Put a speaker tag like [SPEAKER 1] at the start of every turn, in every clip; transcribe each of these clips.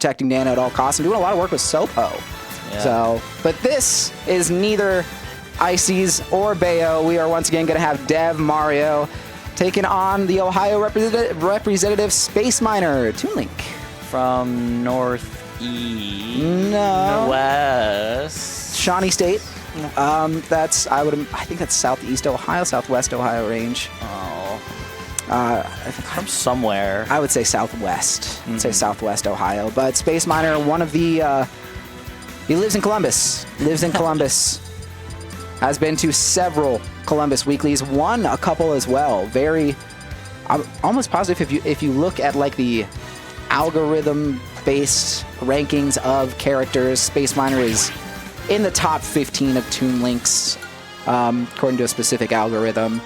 [SPEAKER 1] protecting Nano at all costs and doing a lot of work with Sopo.
[SPEAKER 2] Yeah.
[SPEAKER 1] So, but this is neither Ices or Bayo. We are once again going to have Dev Mario taking on the Ohio representative Space Miner, Toon Link.
[SPEAKER 2] From northeast.
[SPEAKER 1] No.
[SPEAKER 2] West.
[SPEAKER 1] Shawnee State. I think that's southeast Ohio, southwest Ohio range.
[SPEAKER 2] Oh.
[SPEAKER 1] From
[SPEAKER 2] somewhere.
[SPEAKER 1] I would say southwest. I'd say southwest Ohio. But Space Miner, one of the, he lives in Columbus. Has been to several Columbus weeklies, won a couple as well. I'm almost positive if you look at like the algorithm-based rankings of characters, Space Miner is in the top 15 of Toon Links, according to a specific algorithm.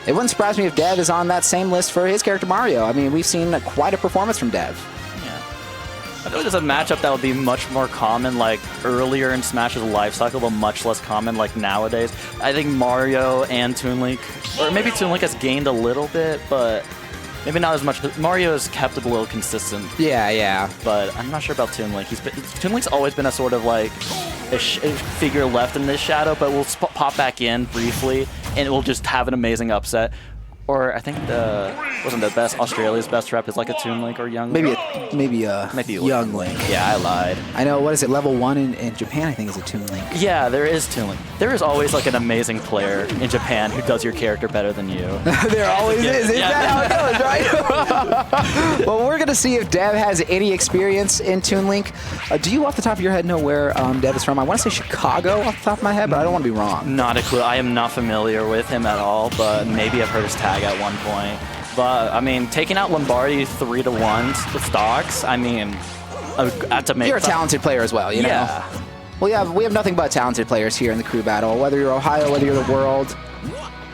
[SPEAKER 1] It wouldn't surprise me if Dev is on that same list for his character Mario. I mean, we've seen quite a performance from Dev.
[SPEAKER 2] Yeah. I feel like there's a matchup that would be much more common, like earlier in Smash's life cycle, but much less common, like nowadays. I think Mario and Toon Link, or maybe Toon Link has gained a little bit, but maybe not as much. Mario has kept it a little consistent.
[SPEAKER 1] Yeah.
[SPEAKER 2] But I'm not sure about Toon Link. Toon Link's always been a sort of like a figure left in this shadow, but will pop back in briefly, and it will just have an amazing upset. Or I think wasn't the best Australia's best rep is like a Toon Link or Young Link.
[SPEAKER 1] Maybe Young Link.
[SPEAKER 2] Yeah, I lied.
[SPEAKER 1] I know. What is it? Level 1 in Japan, I think, is a Toon Link.
[SPEAKER 2] Yeah, there is Toon Link. There is always like an amazing player in Japan who does your character better than you.
[SPEAKER 1] There always is. Is that how it goes, right? Well, we're gonna see if Dev has any experience in Toon Link. Do you, off the top of your head, know where Dev is from? I want to say Chicago off the top of my head, but I don't want to be wrong.
[SPEAKER 2] Not a clue. I am not familiar with him at all, but maybe I've heard his tag at one point. But I mean, taking out Lombardi 3-1 with stocks, I mean, that's amazing.
[SPEAKER 1] You're a talented player as well, you know?
[SPEAKER 2] Yeah.
[SPEAKER 1] We have nothing but talented players here in the crew battle. Whether you're Ohio, whether you're the world,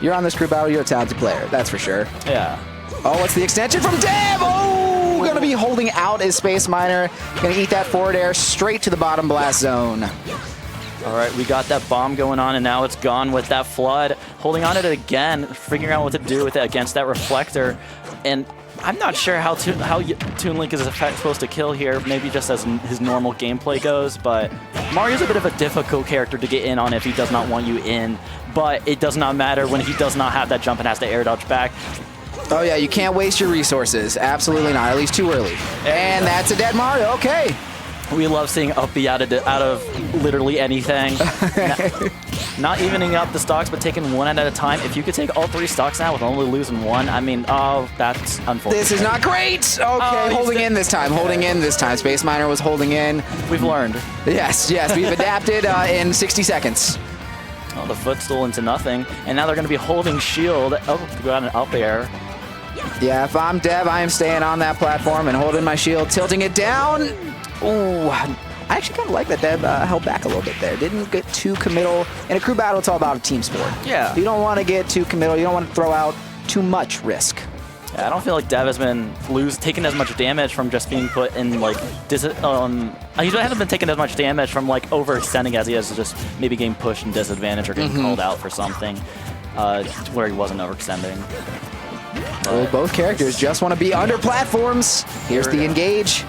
[SPEAKER 1] you're on this crew battle, you're a talented player. That's for sure.
[SPEAKER 2] Yeah.
[SPEAKER 1] Oh, what's the extension from Dev? Oh, gonna be holding out his Space Miner. Gonna eat that forward air straight to the bottom blast zone.
[SPEAKER 2] All right, we got that bomb going on, and now it's gone with that flood. Holding on to it again, figuring out what to do with it against that reflector. And I'm not sure how Toon Link is supposed to kill here, maybe just as his normal gameplay goes, but Mario's a bit of a difficult character to get in on if he does not want you in, but it does not matter when he does not have that jump and has to air dodge back.
[SPEAKER 1] Oh yeah, you can't waste your resources. Absolutely not, at least too early. And that's a dead Mario, okay.
[SPEAKER 2] We love seeing up B out of literally anything. Not evening up the stocks, but taking one at a time. If you could take all 3 stocks now with only losing 1, I mean, oh, that's unfortunate.
[SPEAKER 1] This is not great. Okay, holding in this time. Space Miner was holding in.
[SPEAKER 2] We've learned.
[SPEAKER 1] Yes, we've adapted in 60 seconds.
[SPEAKER 2] Oh, the footstool into nothing, and now they're going to be holding shield. Oh, got an up air.
[SPEAKER 1] Yeah, if I'm Dev, I am staying on that platform and holding my shield, tilting it down. Ooh, I actually kind of like that Dev held back a little bit there. Didn't get too committal. In a crew battle, it's all about a team sport.
[SPEAKER 2] Yeah.
[SPEAKER 1] You don't want to get too committal. You don't want to throw out too much risk.
[SPEAKER 2] Yeah, I don't feel like Dev has been taking as much damage from just being put in like he hasn't been taking as much damage from like overextending as he has just maybe getting pushed and disadvantage or getting called out for something where he wasn't overextending.
[SPEAKER 1] Well, both characters just want to be under platforms. Here's the engage.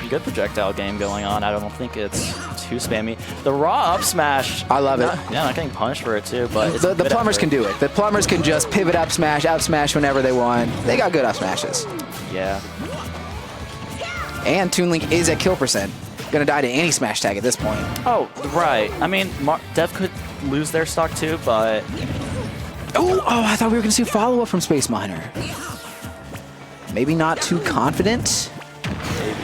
[SPEAKER 2] Good projectile game going on. I don't think it's too spammy. The raw up smash.
[SPEAKER 1] I love it.
[SPEAKER 2] Yeah, not getting punished for it too, but it's
[SPEAKER 1] the plumbers can do it. The plumbers can just pivot up smash whenever they want. They got good up smashes.
[SPEAKER 2] Yeah.
[SPEAKER 1] And Toon Link is at kill percent. Gonna die to any smash tag at this point.
[SPEAKER 2] Oh, right. I mean, Dev could lose their stock too, but...
[SPEAKER 1] Oh, I thought we were gonna see a follow-up from Space Miner. Maybe not too confident.
[SPEAKER 2] Maybe.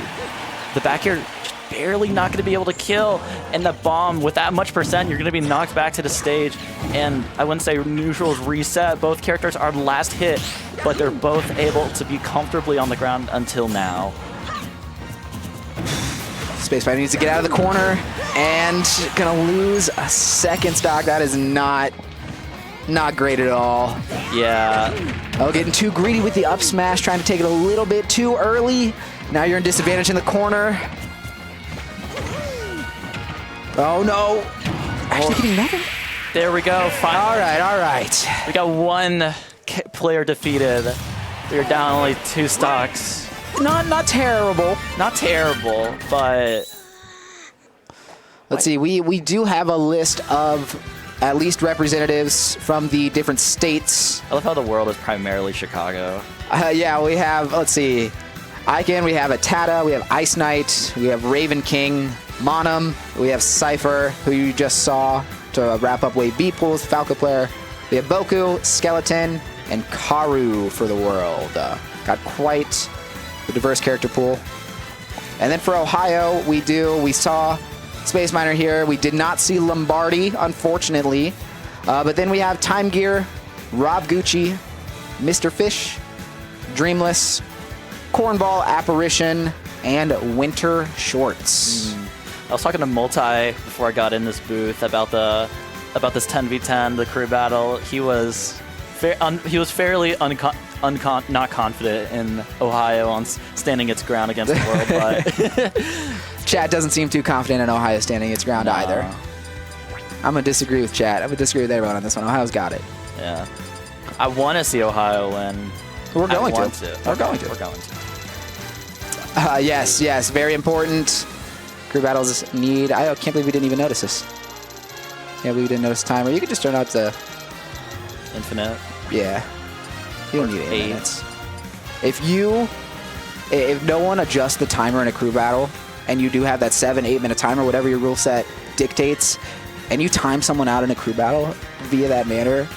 [SPEAKER 2] The back air just barely not going to be able to kill, and the bomb with that much percent, you're going to be knocked back to the stage. And I wouldn't say neutrals reset. Both characters are last hit, but they're both able to be comfortably on the ground until now.
[SPEAKER 1] Space Miner needs to get out of the corner and gonna lose a second stock. That is not great at all.
[SPEAKER 2] Yeah.
[SPEAKER 1] Oh, getting too greedy with the up smash, trying to take it a little bit too early. Now you're in disadvantage in the corner. Oh no. Actually getting nothing.
[SPEAKER 2] There we go. Finally.
[SPEAKER 1] All right.
[SPEAKER 2] We got one player defeated. We are down only 2 stocks.
[SPEAKER 1] Not terrible.
[SPEAKER 2] Not terrible, but...
[SPEAKER 1] Let's see, we do have a list of at least representatives from the different states.
[SPEAKER 2] I love how the world is primarily Chicago.
[SPEAKER 1] Yeah, we have, let's see, Icon, we have Atata, we have Ice Knight, we have Raven King, Monum, we have Cypher, who you just saw to wrap up Wave B pools, Falco player. We have Boku, Skeleton, and Karu for the world. Got quite a diverse character pool. And then for Ohio, we saw Space Miner here. We did not see Lombardi, unfortunately. But then we have Time Gear, Rob Gucci, Mr. Fish, Dreamless, Cornball Apparition, and Winter Shorts.
[SPEAKER 2] I was talking to Multi before I got in this booth about this 10v10, the crew battle. He was fairly not confident in Ohio on standing its ground against the world, but
[SPEAKER 1] Chat doesn't seem too confident in Ohio standing its ground either. I'm going to disagree with Chat. I'm going to disagree with everyone on this one. Ohio's got it.
[SPEAKER 2] Yeah. I want to see Ohio win.
[SPEAKER 1] We're going to.
[SPEAKER 2] We're going to.
[SPEAKER 1] Yes, very important. Crew battles need... I can't believe we didn't even notice this. Yeah, we didn't notice timer. You could just turn out the...
[SPEAKER 2] Infinite.
[SPEAKER 1] Yeah. You don't need 8 minutes. If no one adjusts the timer in a crew battle, and you do have that 7-8 minute timer, whatever your rule set dictates, and you time someone out in a crew battle via that manner,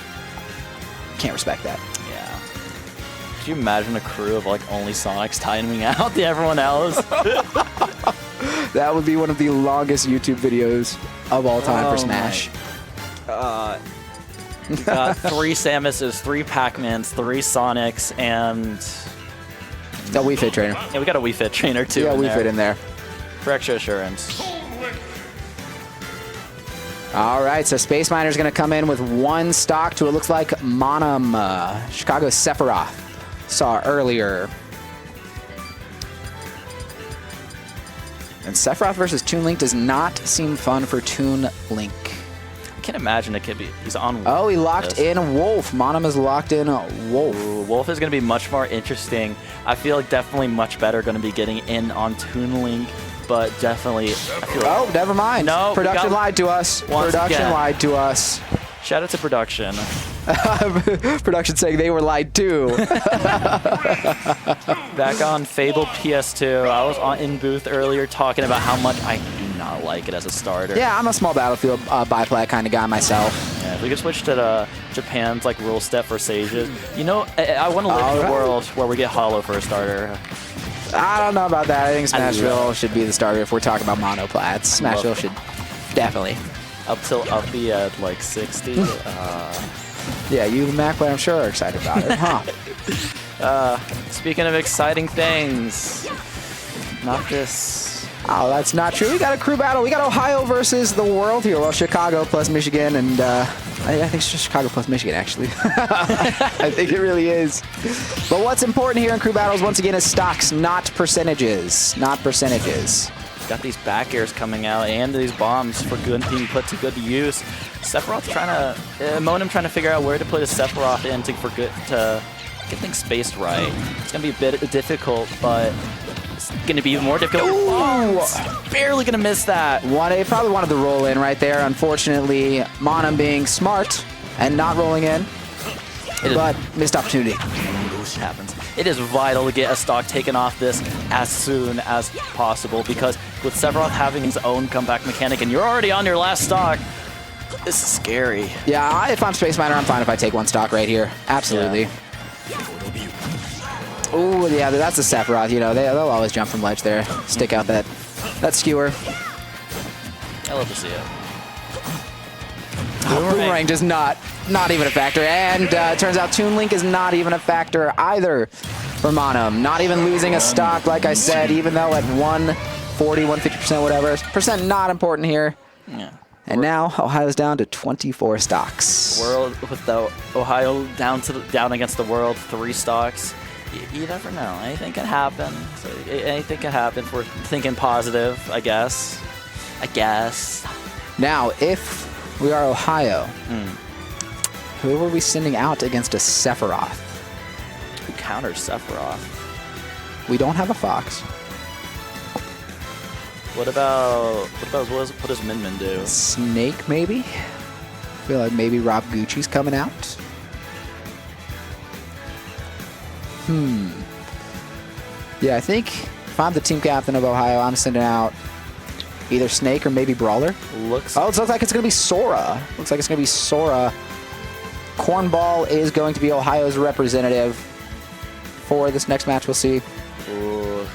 [SPEAKER 1] can't respect that.
[SPEAKER 2] Yeah. Could you imagine a crew of like only Sonics timing out everyone else?
[SPEAKER 1] That would be one of the longest YouTube videos of all time for Smash.
[SPEAKER 2] We got 3 Samuses, 3 Pac-Mans, 3 Sonics, and...
[SPEAKER 1] A Wii Fit trainer.
[SPEAKER 2] Yeah, we got a Wii Fit trainer too.
[SPEAKER 1] Yeah, Wii Fit in there.
[SPEAKER 2] For extra assurance.
[SPEAKER 1] All right, so Space Miner's going to come in with 1 stock to, it looks like, Monum, Chicago Sephiroth. Saw earlier. And Sephiroth versus Toon Link does not seem fun for Toon Link.
[SPEAKER 2] I can't imagine it could be. He's on Wolf.
[SPEAKER 1] Oh, he locked in Wolf. Monum is locked in Wolf.
[SPEAKER 2] Ooh, Wolf is going to be much more interesting. I feel like definitely much better going to be getting in on Toon Link, but definitely... I feel like,
[SPEAKER 1] oh, never mind.
[SPEAKER 2] No,
[SPEAKER 1] Production lied to us. Production lied to us.
[SPEAKER 2] Shout out to production.
[SPEAKER 1] Production saying they were lied to.
[SPEAKER 2] Back on Fable PS2, I was in booth earlier talking about how much I do not like it as a starter.
[SPEAKER 1] Yeah, I'm a small Battlefield biplat kind of guy myself.
[SPEAKER 2] Yeah, if we could switch to Japan's like rule step for Sages. You know, I want to live in a world where we get Hollow for a starter.
[SPEAKER 1] I don't know about that. I think Smashville should be the starter if we're talking about monoplats. Smashville should definitely.
[SPEAKER 2] Up till Uppy at like 60.
[SPEAKER 1] Yeah, you the Mac player, I'm sure are excited about it, huh?
[SPEAKER 2] Speaking of exciting things, not this.
[SPEAKER 1] Oh, that's not true. We got a crew battle. We got Ohio versus the world here. Well, Chicago plus Michigan, and I think it's just Chicago plus Michigan, actually. I think it really is. But what's important here in crew battles, once again, is stocks, not percentages. Not percentages.
[SPEAKER 2] Got these back airs coming out and these bombs for good being put to good use. Sephiroth trying to, Monum trying to figure out where to put his Sephiroth in to get things spaced right. It's gonna be a bit difficult, but it's gonna be more difficult. Ooh, barely gonna miss that.
[SPEAKER 1] He probably wanted to roll in right there. Unfortunately, Monum being smart and not rolling in, but missed opportunity.
[SPEAKER 2] Happens. It is vital to get a stock taken off this as soon as possible, because with Sephiroth having his own comeback mechanic and you're already on your last stock, this is scary.
[SPEAKER 1] Yeah, if I'm Space Miner, I'm fine if I take 1 stock right here. Absolutely. Yeah. Ooh, yeah, that's a Sephiroth. You know, they'll always jump from ledge there. Stick out that skewer.
[SPEAKER 2] I love to see it.
[SPEAKER 1] Boomerang does not even a factor, and turns out Toon Link is not even a factor either for Monum. Not even losing a stock, like I said, even though at 140, 150%, whatever. Percent not important here.
[SPEAKER 2] Yeah.
[SPEAKER 1] And now Ohio's down to 24 stocks.
[SPEAKER 2] World with the Ohio down against the world, 3 stocks. You never know. Anything can happen. So anything can happen if we're thinking positive, I guess.
[SPEAKER 1] Now, if we are Ohio, who are we sending out against a Sephiroth?
[SPEAKER 2] Who counters Sephiroth?
[SPEAKER 1] We don't have a Fox.
[SPEAKER 2] What does Min Min do?
[SPEAKER 1] Snake, maybe? I feel like maybe Rob Gucci's coming out. Yeah, I think if I'm the team captain of Ohio, I'm sending out either Snake or maybe Brawler.
[SPEAKER 2] Looks.
[SPEAKER 1] Oh, it looks like it's going to be Sora. Looks like it's going to be Sora. Cornball is going to be Ohio's representative for this next match. We'll see.
[SPEAKER 2] Ooh.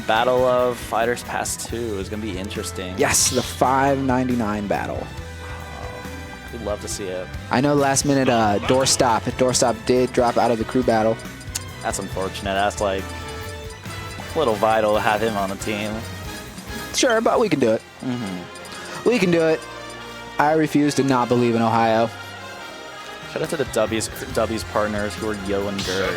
[SPEAKER 2] Battle of Fighters Pass 2 is going to be interesting.
[SPEAKER 1] Yes, the 599 battle.
[SPEAKER 2] We'd love to see it.
[SPEAKER 1] I know last minute Doorstop did drop out of the crew battle.
[SPEAKER 2] That's unfortunate. That's like a little vital to have him on the team.
[SPEAKER 1] Sure, but we can do it. We can do it. I refuse to not believe in Ohio.
[SPEAKER 2] Shout out to the W's partners who are Yo and Gur.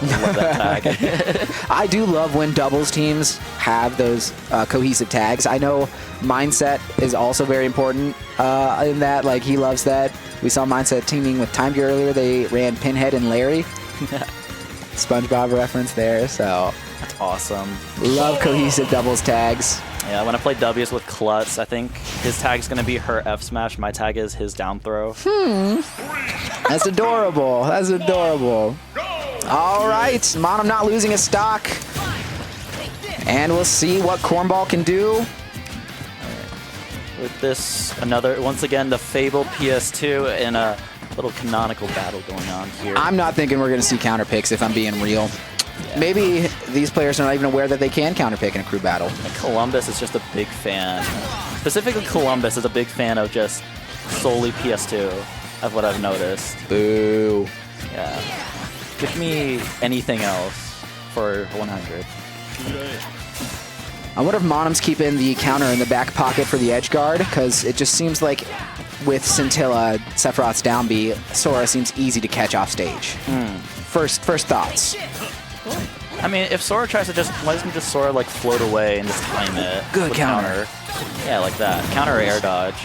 [SPEAKER 2] Love that tag.
[SPEAKER 1] I do love when doubles teams have those cohesive tags. I know Mindset is also very important in that. Like, he loves that. We saw Mindset teaming with Time Gear earlier. They ran Pinhead and Larry. SpongeBob reference there, so.
[SPEAKER 2] That's awesome.
[SPEAKER 1] Love cohesive doubles tags.
[SPEAKER 2] Yeah, when I play W's with Klutz, I think his tag is going to be her F smash. My tag is his down throw.
[SPEAKER 1] That's adorable. That's adorable. All right, Monum not losing a stock. And we'll see what Cornball can do.
[SPEAKER 2] With this, once again, the Fable PS2 and a little canonical battle going on here.
[SPEAKER 1] I'm not thinking we're going to see counter picks if I'm being real. Yeah. Maybe these players are not even aware that they can counter pick in a crew battle.
[SPEAKER 2] Columbus is just a big fan. Specifically, Columbus is a big fan of just solely PS2, of what I've noticed.
[SPEAKER 1] Boo.
[SPEAKER 2] Yeah. Give me anything else for 100.
[SPEAKER 1] I wonder if Monum's keeping the counter in the back pocket for the edge guard, because it just seems like with Scintilla, Sephiroth's down B, Sora seems easy to catch off stage. First thoughts.
[SPEAKER 2] I mean, if Sora tries to why doesn't just Sora like float away and just time it?
[SPEAKER 1] Good counter.
[SPEAKER 2] Yeah, like that. Counter or air dodge.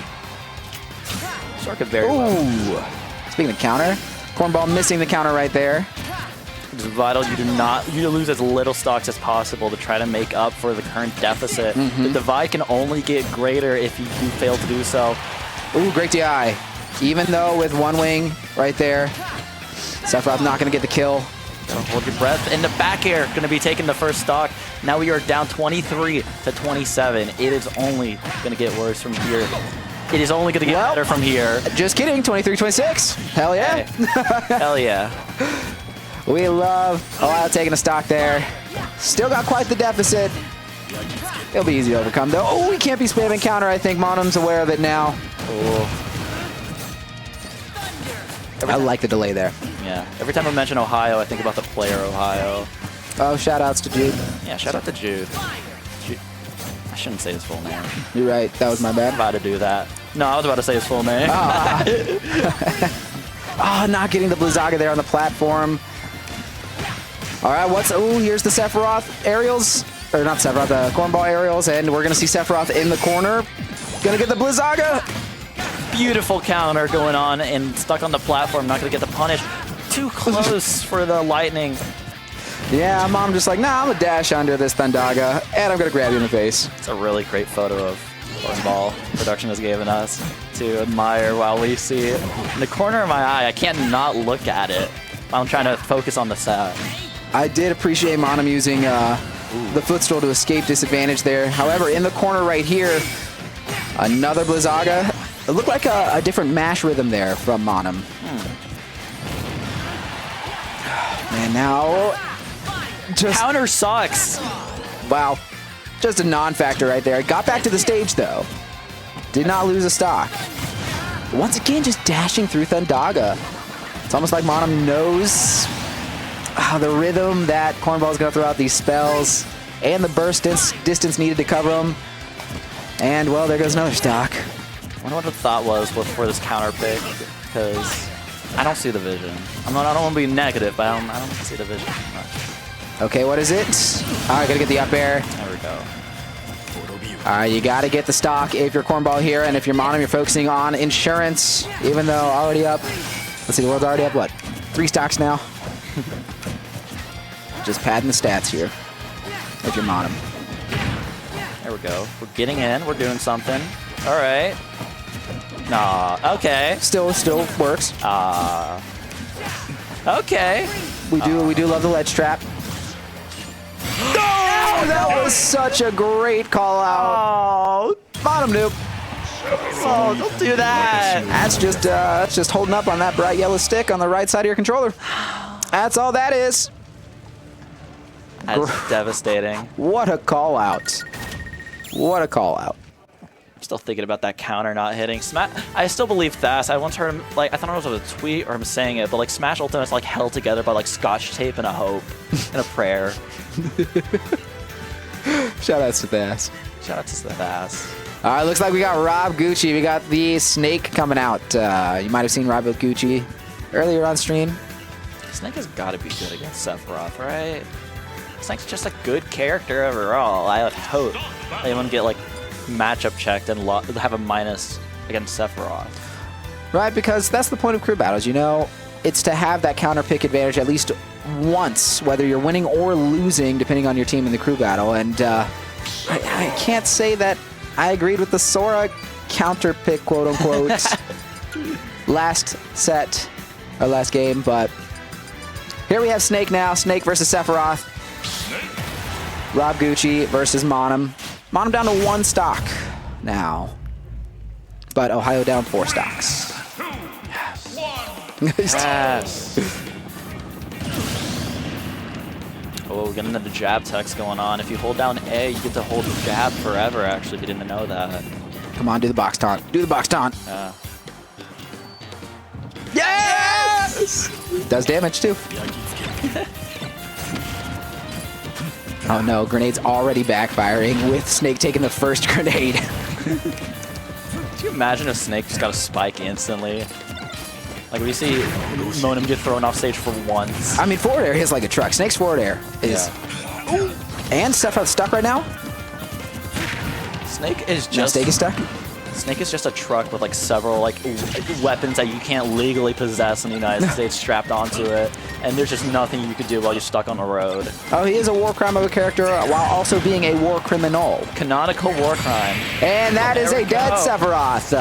[SPEAKER 2] Sora could very well.
[SPEAKER 1] Speaking of counter, Cornball missing the counter right there.
[SPEAKER 2] It's vital you lose as little stocks as possible to try to make up for the current deficit. The divide can only get greater if you fail to do so.
[SPEAKER 1] Ooh, great DI. Even though with one wing right there, Sephiroth not going to get the kill.
[SPEAKER 2] Hold your breath. In the back air, going to be taking the first stock. Now we are down 23 to 27. It is only going to get worse from here. It is only going to get better from here.
[SPEAKER 1] Just kidding. 23-26. Hell yeah.
[SPEAKER 2] Hey. Hell yeah.
[SPEAKER 1] We love Ohio taking a stock there. Still got quite the deficit. It'll be easy to overcome, though. Oh, we can't be spamming counter. I think Monum's aware of it now. I like the delay there.
[SPEAKER 2] Yeah. Every time I mention Ohio, I think about the player Ohio.
[SPEAKER 1] Oh, shout-outs to Jude.
[SPEAKER 2] Yeah, shout out to Jude. I shouldn't say his full name.
[SPEAKER 1] You're right. That was my bad.
[SPEAKER 2] I'm about to do that. No, I was about to say his full name.
[SPEAKER 1] Not getting the Blizzaga there on the platform. All right, here's the Sephiroth aerials. Or not Sephiroth, the Cornball aerials. And we're going to see Sephiroth in the corner. Going to get the Blizzaga.
[SPEAKER 2] Beautiful counter going on and stuck on the platform. Not going to get the punish. Too close for the lightning.
[SPEAKER 1] Yeah, Mom just like, nah, I'm going to dash under this Thundaga, and I'm going to grab you in the face.
[SPEAKER 2] It's a really great photo of Cornball production has given us to admire while we see it. In the corner of my eye, I can't not look at it while I'm trying to focus on the sound.
[SPEAKER 1] I did appreciate Monum using the footstool to escape disadvantage there. However, in the corner right here, another Blizzaga. It looked like a different mash rhythm there from Monum. Man, now just
[SPEAKER 2] counter sucks.
[SPEAKER 1] Wow, just a non-factor right there. Got back to the stage though. Did not lose a stock. Once again, just dashing through Thundaga. It's almost like Monum knows the rhythm that Cornball is going to throw out these spells and the burst distance needed to cover them. And, well, there goes another stock.
[SPEAKER 2] I wonder what the thought was for this counter pick, because I don't see the vision. I don't want to be negative, but I don't see the vision much.
[SPEAKER 1] Okay, what is it? All right, got to get the up air.
[SPEAKER 2] There we go.
[SPEAKER 1] All right, you got to get the stock if you're Cornball here, and if you're Monum, you're focusing on insurance, even though already up. Let's see, the world's already up, what? 3 stocks now? Just padding the stats here, if you're Monum.
[SPEAKER 2] There we go. We're getting in. We're doing something. All right. Nah. Okay.
[SPEAKER 1] Still works.
[SPEAKER 2] Okay.
[SPEAKER 1] We do love the ledge trap. Oh, that was such a great call out.
[SPEAKER 2] Oh.
[SPEAKER 1] Bottom noob.
[SPEAKER 2] Oh, don't do that.
[SPEAKER 1] That's just holding up on that bright yellow stick on the right side of your controller. That's all that is.
[SPEAKER 2] That's devastating.
[SPEAKER 1] What a call out. What a call out.
[SPEAKER 2] Still thinking about that counter not hitting. I still believe Thas. I once heard him, like, I thought it was a tweet or him saying it, but like Smash Ultimate's like held together by like Scotch tape and a hope and a prayer.
[SPEAKER 1] Shout outs to Thas.
[SPEAKER 2] Shout out to Thas.
[SPEAKER 1] All right, looks like we got Rob Gucci. We got the Snake coming out. You might have seen Rob Gucci earlier on stream.
[SPEAKER 2] Snake has got to be good against Sephiroth, right? Snake's just a good character overall. I would hope they wouldn't get like matchup checked and have a minus against Sephiroth.
[SPEAKER 1] Right, because that's the point of crew battles, you know? It's to have that counter pick advantage at least once, whether you're winning or losing, depending on your team in the crew battle. And I can't say that I agreed with the Sora counter pick, quote unquote, last set, or last game, but here we have Snake now. Snake versus Sephiroth. Rob Gucci versus Monum. Monum down to 1 stock now, but Ohio down 4 stocks.
[SPEAKER 2] Yes. Oh, we're getting the jab text going on. If you hold down A, you get to hold jab forever, actually, if you didn't know that.
[SPEAKER 1] Come on, do the box taunt. Do the box taunt.
[SPEAKER 2] Yeah.
[SPEAKER 1] Yes! Does damage, too. Oh, no. Grenade's already backfiring with Snake taking the first grenade.
[SPEAKER 2] Could you imagine if Snake just got a spike instantly? Like, we see Monum get thrown off stage for once.
[SPEAKER 1] I mean, forward air hits like a truck. Snake's forward air is...
[SPEAKER 2] Yeah.
[SPEAKER 1] Ooh. And Sephiroth's stuck right now?
[SPEAKER 2] Snake is
[SPEAKER 1] No,
[SPEAKER 2] just...
[SPEAKER 1] Snake is stuck?
[SPEAKER 2] Snake is just a truck with like several like weapons that you can't legally possess in the United States strapped onto it, and there's just nothing you could do while you're stuck on the road.
[SPEAKER 1] Oh, he is a war crime of a character while also being a war criminal.
[SPEAKER 2] Canonical war crime.
[SPEAKER 1] And that is a dead Sephiroth.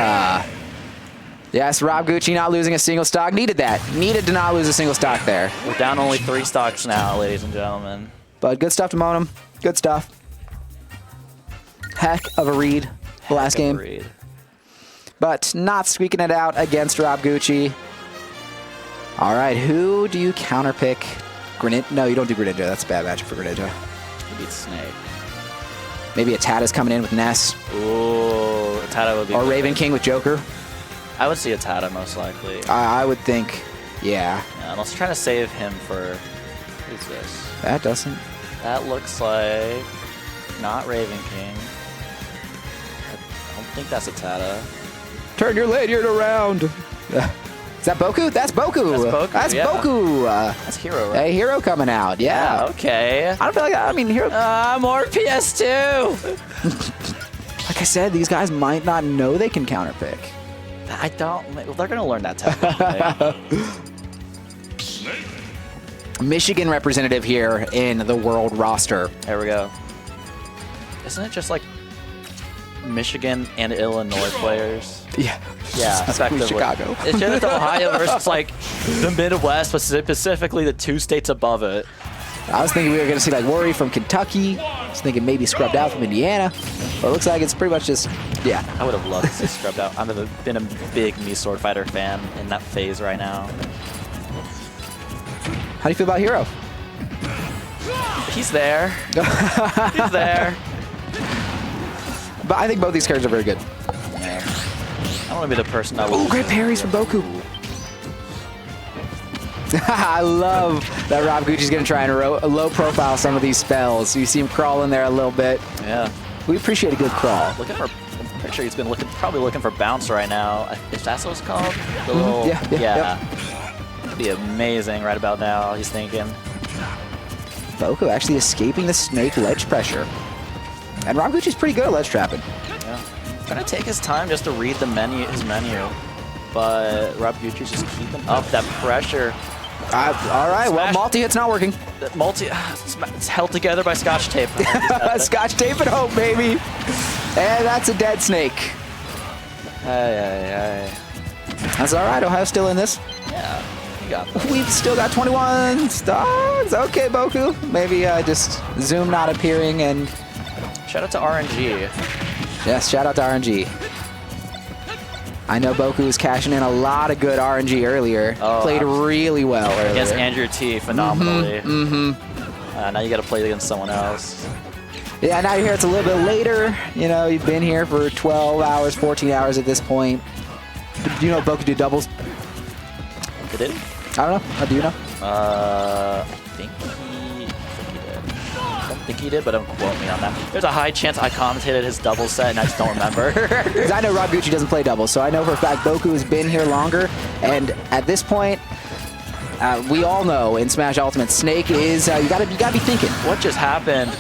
[SPEAKER 1] Yes, Rob Gucci not losing a single stock. Needed that. Needed to not lose a single stock there.
[SPEAKER 2] We're down only 3 stocks now, ladies and gentlemen.
[SPEAKER 1] But good stuff to Monum. Good stuff. Heck of a read the last game.
[SPEAKER 2] Read.
[SPEAKER 1] But not squeaking it out against Rob Gucci. All right, who do you counterpick? Greninja? No, you don't do Greninja. That's a bad matchup for Greninja.
[SPEAKER 2] He beats Snake.
[SPEAKER 1] Maybe a Tata's coming in with Ness.
[SPEAKER 2] Ooh, Tata would be
[SPEAKER 1] Or
[SPEAKER 2] good.
[SPEAKER 1] Raven King with Joker.
[SPEAKER 2] I would see a Tata most likely.
[SPEAKER 1] I would think, yeah.
[SPEAKER 2] Yeah, and I was trying to save him for... Who's this?
[SPEAKER 1] That doesn't...
[SPEAKER 2] That looks like... Not Raven King. I don't think that's a Tata.
[SPEAKER 1] Turn your lanyard around. Is that Boku? That's Boku.
[SPEAKER 2] That's Boku,
[SPEAKER 1] That's
[SPEAKER 2] yeah.
[SPEAKER 1] Boku.
[SPEAKER 2] That's Hero, right?
[SPEAKER 1] A hero coming out, yeah.
[SPEAKER 2] Okay.
[SPEAKER 1] I don't feel like I mean, hero.
[SPEAKER 2] More PS2.
[SPEAKER 1] Like I said, these guys might not know they can counterpick.
[SPEAKER 2] I don't. They're gonna learn that technique.
[SPEAKER 1] Michigan representative here in the world roster.
[SPEAKER 2] There we go. Isn't it just like Michigan and Illinois players?
[SPEAKER 1] Yeah.
[SPEAKER 2] Yeah, effectively.
[SPEAKER 1] Chicago.
[SPEAKER 2] It's just Ohio versus like the Midwest, but specifically the 2 states above it.
[SPEAKER 1] I was thinking we were going to see like Worry from Kentucky. I was thinking maybe Scrubbed Out from Indiana. But it looks like it's pretty much just, yeah.
[SPEAKER 2] I would have loved to see Scrubbed Out. I've been a big Mii Sword Fighter fan in that phase right now.
[SPEAKER 1] How do you feel about Hero?
[SPEAKER 2] He's there. He's there.
[SPEAKER 1] But I think both these characters are very good.
[SPEAKER 2] Yeah. I don't want to be the person that will...
[SPEAKER 1] Oh, great parries from Boku. I love that Rob Gucci's going to try and low profile some of these spells. You see him crawl in there a little bit.
[SPEAKER 2] Yeah.
[SPEAKER 1] We appreciate a good crawl.
[SPEAKER 2] Looking for... I'm pretty sure he's been probably looking for bounce right now. If that's what it's called? The little...
[SPEAKER 1] Yeah.
[SPEAKER 2] Yep. That'd be amazing right about now, he's thinking.
[SPEAKER 1] Boku actually escaping the Snake ledge pressure. And Rob Gucci's pretty good at ledge trapping.
[SPEAKER 2] Yeah. Gonna take his time just to read the menu, his menu. But Rob Gucci's just keeping up that pressure.
[SPEAKER 1] All right, well, multi-hit's not working.
[SPEAKER 2] It's held together by Scotch tape.
[SPEAKER 1] Scotch tape and hope, baby. And that's a dead snake.
[SPEAKER 2] Hey.
[SPEAKER 1] That's all right. Ohio's still in this.
[SPEAKER 2] Yeah, you got this.
[SPEAKER 1] We've still got 21 stars. Okay, Boku. Maybe just Zoom not appearing and...
[SPEAKER 2] Shout out to RNG.
[SPEAKER 1] Yes, shout out to RNG. I know Boku was cashing in a lot of good RNG earlier.
[SPEAKER 2] Oh,
[SPEAKER 1] Played really well earlier.
[SPEAKER 2] Against Andrew T, phenomenally. Now you got to play against someone else.
[SPEAKER 1] Yeah, now you're here. It's a little bit later. You know, you've been here for 12 hours, 14 hours at this point. Do you know Boku did doubles?
[SPEAKER 2] Did it?
[SPEAKER 1] I don't know. Do you know?
[SPEAKER 2] I think he did. I don't think he did, but don't quote me on that. There's a high chance I commentated his double set and I just don't remember.
[SPEAKER 1] Because I know Rob Gucci doesn't play doubles, so I know for a fact Boku has been here longer. And at this point, we all know in Smash Ultimate, Snake is you gotta be thinking.
[SPEAKER 2] What just happened?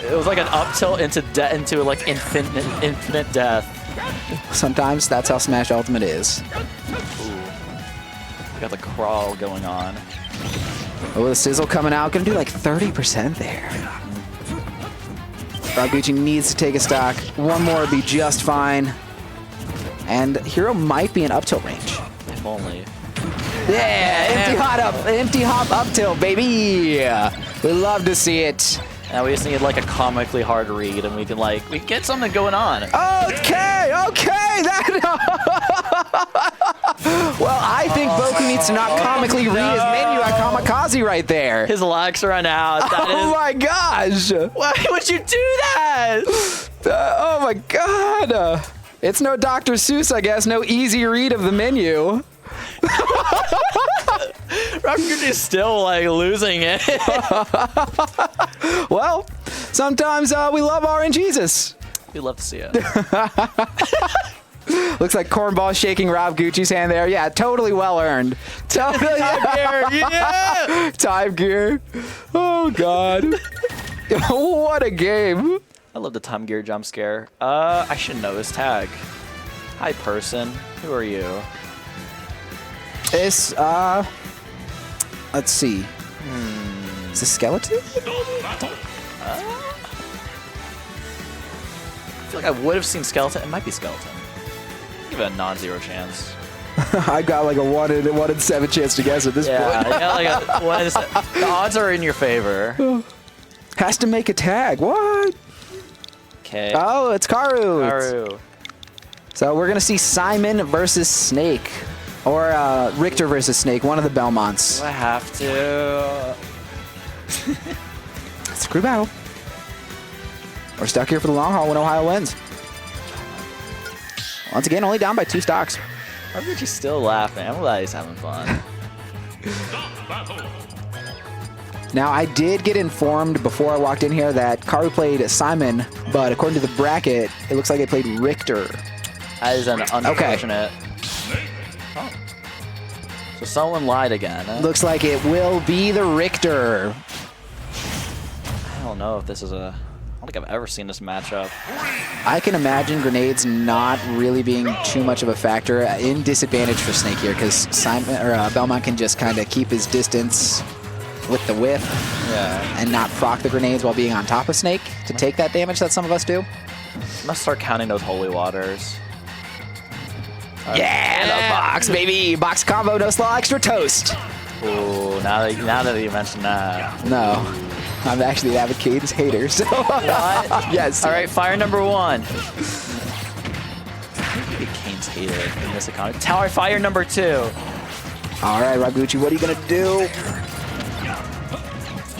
[SPEAKER 2] It was like an up tilt into like infinite death.
[SPEAKER 1] Sometimes that's how Smash Ultimate is.
[SPEAKER 2] Ooh. We got the crawl going on.
[SPEAKER 1] Oh, the sizzle coming out. Gonna do like 30% there. Rob Gucci needs to take a stock. One more would be just fine. And Hero might be in up tilt range.
[SPEAKER 2] If only.
[SPEAKER 1] Yeah, empty hop up tilt, baby. We love to see it.
[SPEAKER 2] Now we just need like a comically hard read, and we can get something going on.
[SPEAKER 1] Okay. Well, I think Boku needs to not comically read his menu at Kamikaze right there.
[SPEAKER 2] His likes run out.
[SPEAKER 1] My gosh.
[SPEAKER 2] Why would you do that?
[SPEAKER 1] Oh my god. It's no Dr. Seuss, I guess. No easy read of the menu.
[SPEAKER 2] Rocket is still like losing it.
[SPEAKER 1] Well, sometimes we love RNGesus.
[SPEAKER 2] We love to see it.
[SPEAKER 1] Looks like Cornball shaking Rob Gucci's hand there. Yeah, totally well earned. Totally
[SPEAKER 2] Time gear, yeah!
[SPEAKER 1] Time gear. Oh god. What a game.
[SPEAKER 2] I love the Time Gear jump scare. I should know his tag. Hi, person. Who are you?
[SPEAKER 1] This, let's see. Is it skeleton?
[SPEAKER 2] I feel like I would have seen skeleton. It might be skeleton. Give it a non-zero chance.
[SPEAKER 1] I got like a 1 in 7 chance to guess at this point.
[SPEAKER 2] Yeah, the odds are in your favor.
[SPEAKER 1] Has to make a tag. What?
[SPEAKER 2] Okay.
[SPEAKER 1] Oh, it's Karu.
[SPEAKER 2] Karu.
[SPEAKER 1] So we're gonna see Simon versus Snake, or Richter versus Snake, one of the Belmonts.
[SPEAKER 2] Do I have to?
[SPEAKER 1] It's a crew battle. We're stuck here for the long haul when Ohio wins. Once again, only down by 2 stocks.
[SPEAKER 2] She's still laughing. I'm glad he's having fun.
[SPEAKER 1] Now, I did get informed before I walked in here that Karu played Simon, but according to the bracket, it looks like they played Richter.
[SPEAKER 2] That is an unfortunate. Okay. Oh. So someone lied again. Huh?
[SPEAKER 1] Looks like it will be the Richter.
[SPEAKER 2] I don't know if this is a... I don't think I've ever seen this matchup.
[SPEAKER 1] I can imagine grenades not really being too much of a factor in disadvantage for Snake here, because Simon or Belmont can just kind of keep his distance with the whiff, and not proc the grenades while being on top of Snake to take that damage that some of us do.
[SPEAKER 2] Must start counting those holy waters.
[SPEAKER 1] Yeah, the box, baby! Box combo, no slaw, extra toast.
[SPEAKER 2] Ooh, now that you mentioned that.
[SPEAKER 1] No, I'm actually an avid Cadence hater. So
[SPEAKER 2] what?
[SPEAKER 1] Yes.
[SPEAKER 2] All right, fire number 1. Maybe Kane's hater in this economy. Tower fire number 2.
[SPEAKER 1] All right, Raguchi, what are you gonna do?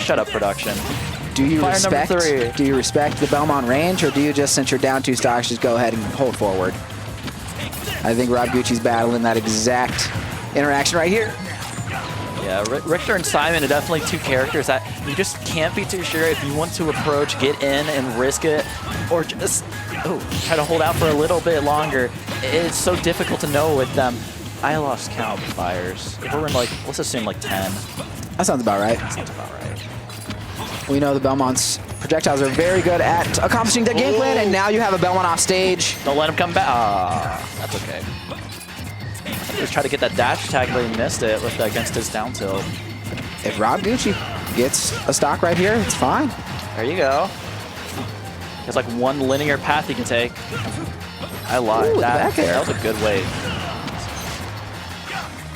[SPEAKER 2] Shut up, production.
[SPEAKER 1] Do you
[SPEAKER 2] fire
[SPEAKER 1] respect?
[SPEAKER 2] Number 3.
[SPEAKER 1] Do you respect the Belmont range, or do you just, since you're down 2 stocks, just go ahead and hold forward? I think Rob Gucci's battling that exact interaction right here.
[SPEAKER 2] Yeah, Richter and Simon are definitely 2 characters that you just can't be too sure if you want to approach, get in, and risk it, or just try to hold out for a little bit longer. It's so difficult to know with them. I lost count of fires. If we're in let's assume 10.
[SPEAKER 1] That sounds about right.
[SPEAKER 2] That sounds about right.
[SPEAKER 1] We know the Belmont's projectiles are very good at accomplishing their game plan, and now you have a Belmont off stage.
[SPEAKER 2] Don't let him come back. That's okay. He was trying to get that dash attack, but he missed it against his down tilt.
[SPEAKER 1] If Rob Gucci gets a stock right here, it's fine.
[SPEAKER 2] There you go. There's like one linear path he can take. I lied.
[SPEAKER 1] Ooh, back air.
[SPEAKER 2] That was a good wave.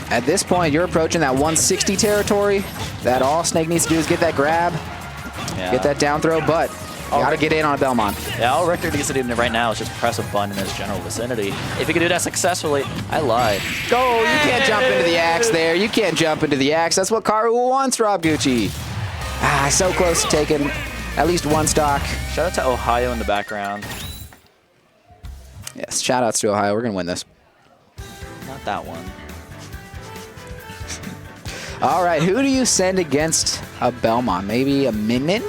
[SPEAKER 1] At this point, you're approaching that 160 territory. That all Snake needs to do is get that grab, get that down throw, but you gotta get in on a Belmont.
[SPEAKER 2] Yeah, all Richter needs to do right now is just press a button in his general vicinity. If he can do that successfully, I lied.
[SPEAKER 1] Oh, you can't jump into the axe there. You can't jump into the axe. That's what Karu wants, Rob Gucci. Ah, so close to taking at least one stock.
[SPEAKER 2] Shout out to Ohio in the background.
[SPEAKER 1] Yes, shout outs to Ohio. We're gonna win this.
[SPEAKER 2] Not that one.
[SPEAKER 1] All right, who do you send against a Belmont? Maybe a Min?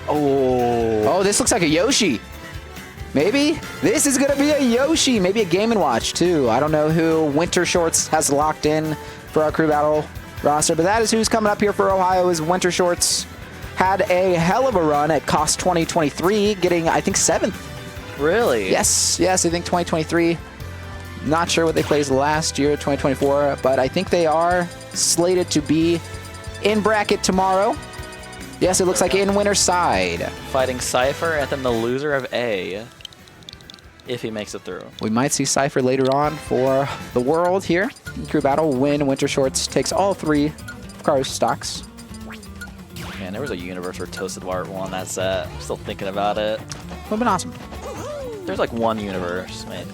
[SPEAKER 1] Oh, this looks like a Yoshi. Maybe this is gonna be a Yoshi. Maybe a Game & Watch too. I don't know who Winter Shorts has locked in for our crew battle roster, but that is who's coming up here for Ohio. Is Winter Shorts had a hell of a run at Cost 2023, getting I think 7th.
[SPEAKER 2] Really?
[SPEAKER 1] Yes, I think 2023. Not sure what they placed last year, 2024, but I think they are slated to be in bracket tomorrow. Yes, it looks like in winner's side.
[SPEAKER 2] Fighting Cypher and then the loser of A, if he makes it through.
[SPEAKER 1] We might see Cypher later on for the world here. Crew battle win. Winter Shorts takes all 3 of Karu's stocks.
[SPEAKER 2] Man, there was a universe where Toasted Wart won that set. I'm still thinking about it.
[SPEAKER 1] Would have been awesome.
[SPEAKER 2] There's like one universe, maybe.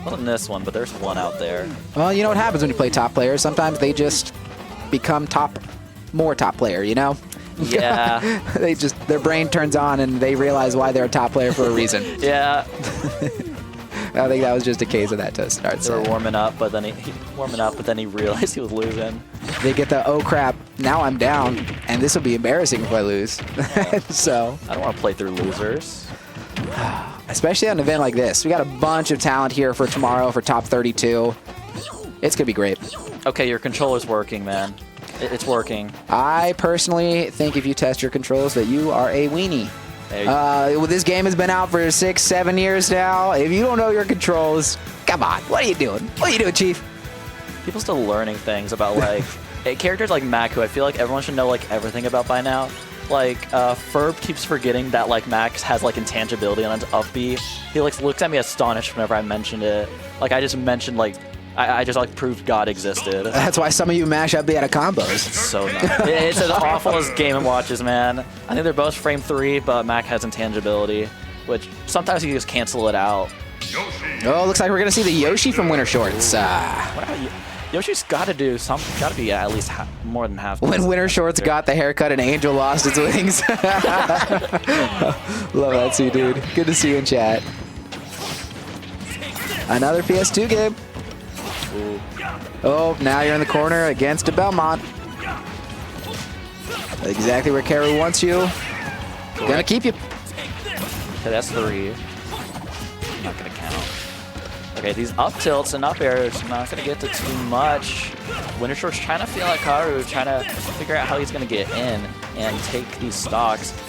[SPEAKER 2] Wasn't this one, but there's one out there.
[SPEAKER 1] Well, you know what happens when you play top players? Sometimes they just become more top player, you know?
[SPEAKER 2] Yeah.
[SPEAKER 1] Their brain turns on and they realize why they're a top player for a reason.
[SPEAKER 2] Yeah.
[SPEAKER 1] I think that was just a case of that to start.
[SPEAKER 2] They were warming up, but then he realized he was losing.
[SPEAKER 1] They get the, oh crap, now I'm down, and this will be embarrassing if I lose. So
[SPEAKER 2] I don't want to play through losers.
[SPEAKER 1] Especially on an event like this. We got a bunch of talent here for tomorrow for top 32. It's going to be great.
[SPEAKER 2] Okay, your controller's working, man. It's working.
[SPEAKER 1] I personally think if you test your controls that you are a weenie. This game has been out for 6, 7 years now. If you don't know your controls, come on. What are you doing? What are you doing, Chief?
[SPEAKER 2] People still learning things about, like, characters like Mac, who I feel like everyone should know, like, everything about by now. Like, Ferb keeps forgetting that, like, Max has, like, intangibility on his up B. He, like, looks at me astonished whenever I mentioned it. Like, I just mentioned, like, I just, like, proved God existed.
[SPEAKER 1] That's why some of you mash up out of combos.
[SPEAKER 2] It's so nice. It's as awful as Game & Watches, man. I think they're both frame 3, but Mac has intangibility, which sometimes you just cancel it out.
[SPEAKER 1] Oh, looks like we're going to see the Yoshi from Winter Shorts.
[SPEAKER 2] Yoshi's got to do something. Got to be at least more than half.
[SPEAKER 1] When Winter Shorts got the haircut and Angel lost its wings. Love that too, dude. Good to see you in chat. Another PS2 game.
[SPEAKER 2] Ooh.
[SPEAKER 1] Oh, now you're in the corner against a Belmont. Exactly where Karu wants you. Gonna keep you.
[SPEAKER 2] Okay, that's 3. Not gonna count. Okay, these up tilts and up airs, not gonna get to too much. Winter Shorts trying to feel like Karu, trying to figure out how he's gonna get in and take these stocks.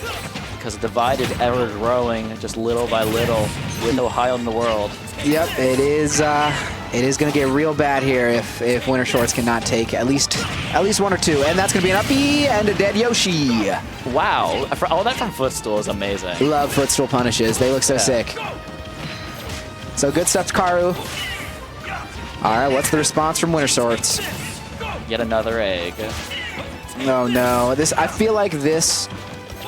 [SPEAKER 2] Because Divide is ever growing, just little by little, with Ohio in the world.
[SPEAKER 1] Yep, it is going to get real bad here if Winter Shorts cannot take at least 1 or 2, and that's going to be an up B and a dead Yoshi.
[SPEAKER 2] Wow, all that from Footstool is amazing.
[SPEAKER 1] Love Footstool punishes. They look so sick. So good stuff to Karu. All right, what's the response from Winter Shorts?
[SPEAKER 2] Yet another egg.
[SPEAKER 1] Oh no, I feel like this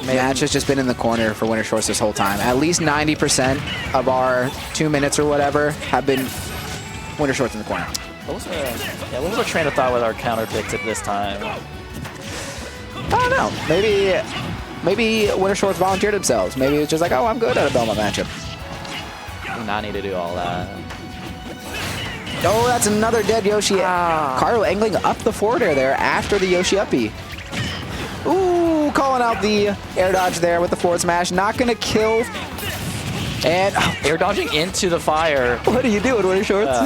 [SPEAKER 1] match has just been in the corner for Winter Shorts this whole time. At least 90% of our 2 minutes or whatever have been Winter Shorts in the corner.
[SPEAKER 2] What was the train of thought with our counter picks at this time?
[SPEAKER 1] I don't know. Maybe Winter Shorts volunteered themselves. Maybe it's just like, oh, I'm good at a Belmont matchup.
[SPEAKER 2] Do not need to do all that.
[SPEAKER 1] Oh, that's another dead Yoshi. Karu angling up the forward air there after the Yoshi uppy. Ooh, calling out the air dodge there with the forward smash. Not going to kill. And
[SPEAKER 2] air dodging into the fire.
[SPEAKER 1] What are you doing, Winter Shorts?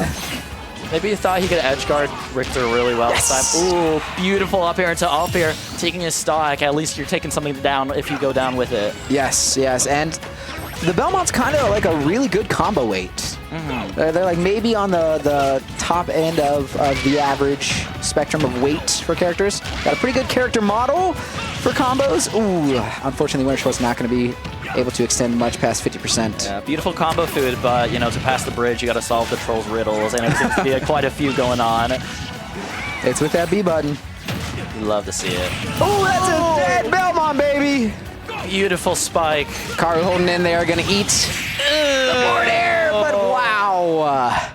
[SPEAKER 2] Maybe he thought he could edge guard Richter really well this time. Ooh, beautiful up air into up air. Taking his stock. At least you're taking something down if you go down with it.
[SPEAKER 1] Yes. And the Belmont's kind of like a really good combo weight. They're like maybe on the top end of the average spectrum of weight for characters. Got a pretty good character model for combos. Ooh, unfortunately, Winter Short's not going to be able to extend much past 50%.
[SPEAKER 2] Yeah, beautiful combo food, but, you know, to pass the bridge, you got to solve the troll's riddles, and it seems to be quite a few going on.
[SPEAKER 1] It's with that B button.
[SPEAKER 2] You love to see it.
[SPEAKER 1] Oh, that's a dead Belmont, baby!
[SPEAKER 2] Beautiful spike.
[SPEAKER 1] Karu holding in there, gonna eat the forward air, but wow.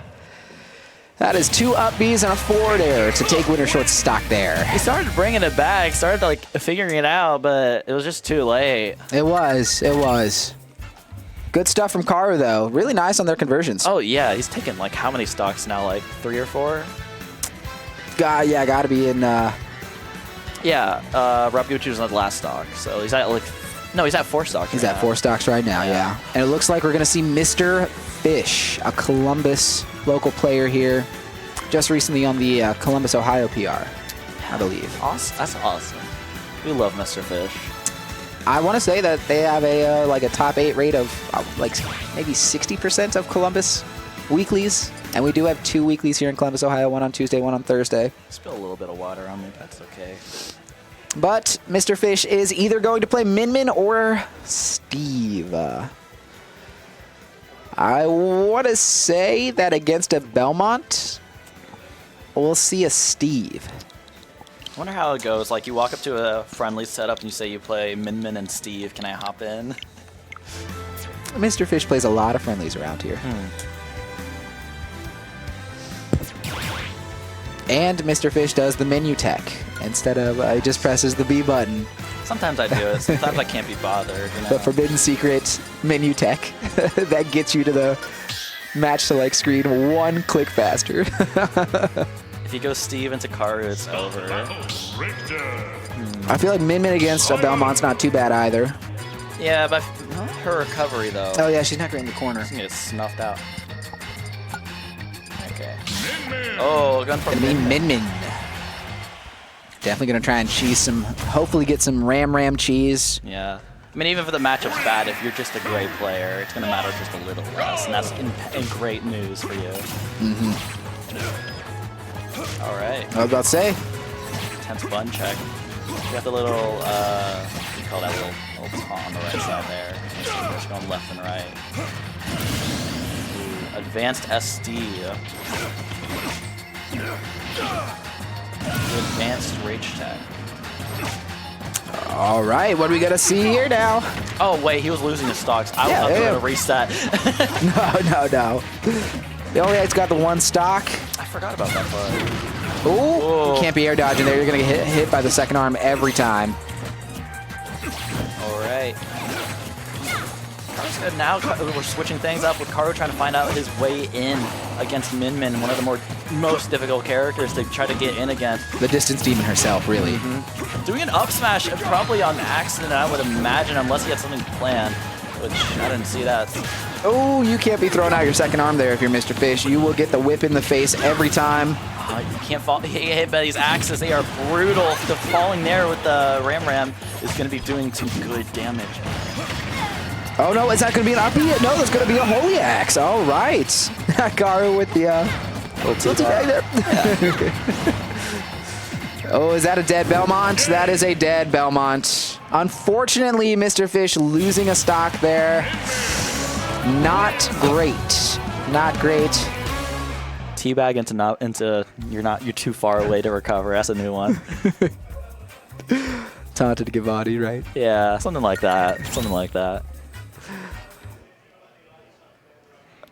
[SPEAKER 1] That is 2 up Bs and a forward air to take winner short stock there.
[SPEAKER 2] He started bringing it back, started like figuring it out, but it was just too late.
[SPEAKER 1] It was. Good stuff from Karu, though. Really nice on their conversions.
[SPEAKER 2] Oh, yeah. He's taken, like, how many stocks now? Like, 3 or 4?
[SPEAKER 1] Yeah, gotta be in...
[SPEAKER 2] Yeah, Rapucci was on the last stock, so he's at, like... No, he's at 4 stocks
[SPEAKER 1] He's at 4 stocks right now, yeah. And it looks like we're gonna see Mr. Fish, a Columbus local player here, just recently on the Columbus, Ohio PR, I believe.
[SPEAKER 2] Awesome. That's awesome. We love Mr. Fish.
[SPEAKER 1] I want to say that they have a like a top 8 rate of like maybe 60% of Columbus weeklies, and we do have 2 weeklies here in Columbus, Ohio. One on Tuesday, one on Thursday.
[SPEAKER 2] Spill a little bit of water on me. That's okay.
[SPEAKER 1] But Mr. Fish is either going to play Min Min or Steve. I want to say that against a Belmont, we'll see a Steve.
[SPEAKER 2] I wonder how it goes. Like, you walk up to a friendly setup and you say you play Min Min and Steve. Can I hop in?
[SPEAKER 1] Mr. Fish plays a lot of friendlies around here. And Mr. Fish does the menu tech instead of he just presses the B button.
[SPEAKER 2] Sometimes I do it. Sometimes I can't be bothered. You know?
[SPEAKER 1] The forbidden secret menu tech that gets you to the match select screen 1 click faster.
[SPEAKER 2] If you go Steve into Karu, it's over.
[SPEAKER 1] I feel like Min Min against a Belmont's not too bad either.
[SPEAKER 2] Yeah, but her recovery, though.
[SPEAKER 1] Oh, yeah, she's not great in the corner.
[SPEAKER 2] She's going to get snuffed out. Okay. Oh, gun from
[SPEAKER 1] Gonna be Min Min. Definitely gonna try and cheese some, hopefully get some Ram cheese.
[SPEAKER 2] Yeah. I mean, even if the matchup's bad, if you're just a great player, it's gonna matter just a little less, and that's in great news for you. All right.
[SPEAKER 1] I was about to say.
[SPEAKER 2] Intense button check. You got the little, what do you call that little taunt on the right side there. Just going left and right. Ooh, advanced SD. Advanced rage tech.
[SPEAKER 1] All right, what do we got to see here now?
[SPEAKER 2] Oh, wait, he was losing his stocks. I was going to reset.
[SPEAKER 1] No. The only guy's got the 1 stock.
[SPEAKER 2] I forgot about that part.
[SPEAKER 1] Ooh, you can't be air dodging there. You're going to get hit by the second arm every time.
[SPEAKER 2] All right. Now we're switching things up with Karu trying to find out his way in against Min Min, one of the most difficult characters to try to get in against.
[SPEAKER 1] The distance demon herself, really.
[SPEAKER 2] Doing an up smash probably on accident, I would imagine, unless he had something planned, which I didn't see that.
[SPEAKER 1] Oh, you can't be throwing out your second arm there if you're Mr. Fish. You will get the whip in the face every time.
[SPEAKER 2] You can't fall. He hit by these axes. They are brutal. The falling there with the Ram is going to be doing some good damage.
[SPEAKER 1] Oh no, is that going to be an uppy? No, that's going to be a holy axe. All right. Karu with the little tilty there. Oh, is that a dead Belmont? That is a dead Belmont. Unfortunately, Mr. Fish losing a stock there. Not great. Not great.
[SPEAKER 2] Teabag into you're too far away to recover. That's a new one.
[SPEAKER 1] Taunted Givati, right?
[SPEAKER 2] Yeah, something like that. Something like that.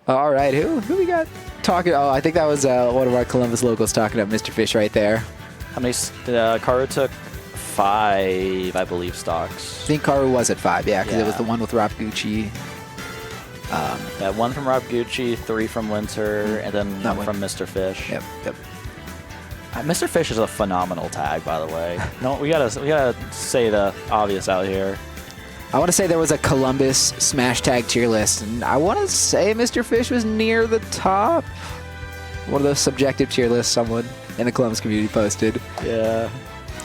[SPEAKER 1] All right, who we got talking? Oh, I think that was one of our Columbus locals talking about Mr. Fish right there.
[SPEAKER 2] How many? Karu took 5, I believe, stocks.
[SPEAKER 1] I think Karu was at 5, yeah, because it was the one with Rapucci.
[SPEAKER 2] Yeah, 1 from Rapucci, 3 from Winter, and then 1 from Mr. Fish.
[SPEAKER 1] Yep.
[SPEAKER 2] Mr. Fish is a phenomenal tag, by the way. No, we gotta say the obvious out here.
[SPEAKER 1] I want to say there was a Columbus Smash Tag tier list, and I want to say Mr. Fish was near the top. One of those subjective tier lists someone in the Columbus community posted.
[SPEAKER 2] Yeah.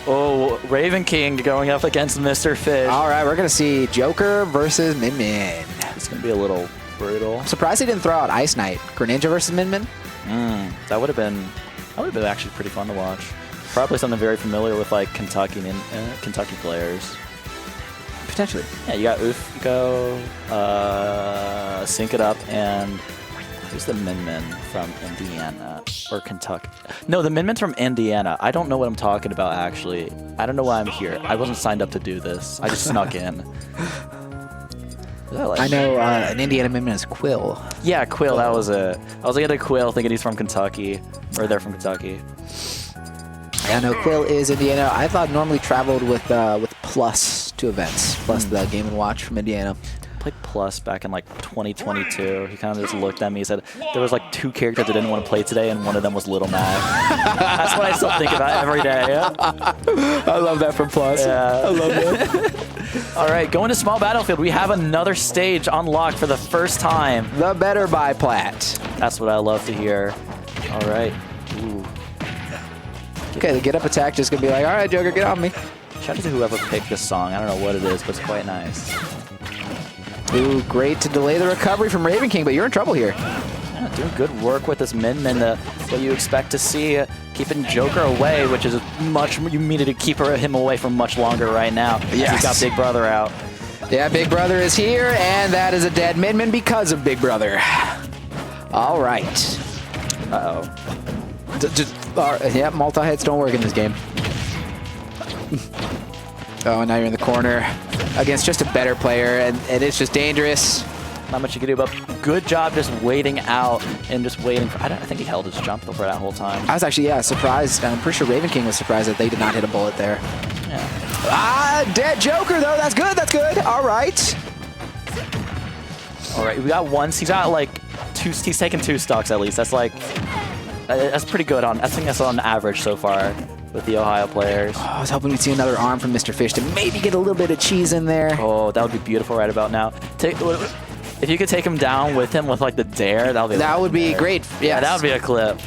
[SPEAKER 2] Oh, Raven King going up against Mr. Fish.
[SPEAKER 1] All right, we're going to see Joker versus Min Min.
[SPEAKER 2] It's going to be a little brutal.
[SPEAKER 1] I'm surprised he didn't throw out Ice Knight. Greninja versus Min Min?
[SPEAKER 2] That would have been actually pretty fun to watch. Probably something very familiar with like Kentucky players.
[SPEAKER 1] potentially.
[SPEAKER 2] Yeah, you got Ufko, Sync It Up, and who's the Min from Indiana or Kentucky? No, the Min from Indiana. I don't know what I'm talking about, actually. I don't know why I'm here. I wasn't signed up to do this. I just snuck in.
[SPEAKER 1] I know an Indiana Min is Quill.
[SPEAKER 2] Yeah, Quill, that was it. I was looking at Quill thinking he's from Kentucky, or they're from Kentucky.
[SPEAKER 1] Yeah, no, Quill is Indiana. I thought normally traveled with Plus to events, plus the Game & Watch from Indiana.
[SPEAKER 2] Played Plus back in like 2022. He kind of just looked at me. He said there was like 2 characters I didn't want to play today, and one of them was Little Mac. That's what I still think about every day. Yeah?
[SPEAKER 1] I love that from Plus.
[SPEAKER 2] Yeah.
[SPEAKER 1] I love that.
[SPEAKER 2] All right, going to Small Battlefield. We have another stage unlocked for the first time.
[SPEAKER 1] The better by Platt.
[SPEAKER 2] That's what I love to hear. All right. Ooh.
[SPEAKER 1] Okay, the get up attack just gonna be like, all right, Joker, get on me.
[SPEAKER 2] Shout out to whoever picked this song. I don't know what it is, but it's quite nice.
[SPEAKER 1] Ooh, great to delay the recovery from Raven King, but you're in trouble here.
[SPEAKER 2] Yeah, doing good work with this Min. What you expect to see, keeping Joker away, which is much, you needed to keep him away for much longer right now.
[SPEAKER 1] Yes.
[SPEAKER 2] He's got Big Brother out.
[SPEAKER 1] Yeah, Big Brother is here, and that is a dead Min because of Big Brother. All right.
[SPEAKER 2] Uh-oh.
[SPEAKER 1] Yeah, multi-hits don't work in this game. Oh, and now you're in the corner against just a better player, and it's just dangerous.
[SPEAKER 2] Not much you can do, but good job just waiting out and just waiting for, I think he held his jump for that whole time.
[SPEAKER 1] I was actually, surprised. I'm pretty sure Raven King was surprised that they did not hit a bullet there.
[SPEAKER 2] Yeah.
[SPEAKER 1] Ah, dead Joker, though. That's good. That's good. All right.
[SPEAKER 2] All right, we got one. He's got like 2, he's taken 2 stocks at least. That's like, that's pretty good on, I think that's on average so far with the Ohio players.
[SPEAKER 1] Oh, I was hoping we'd see another arm from Mr. Fish to maybe get a little bit of cheese in there.
[SPEAKER 2] Oh, that would be beautiful right about now. If you could take him down with him with like the dare, that would be
[SPEAKER 1] great. Yes.
[SPEAKER 2] Yeah, that would be a clip.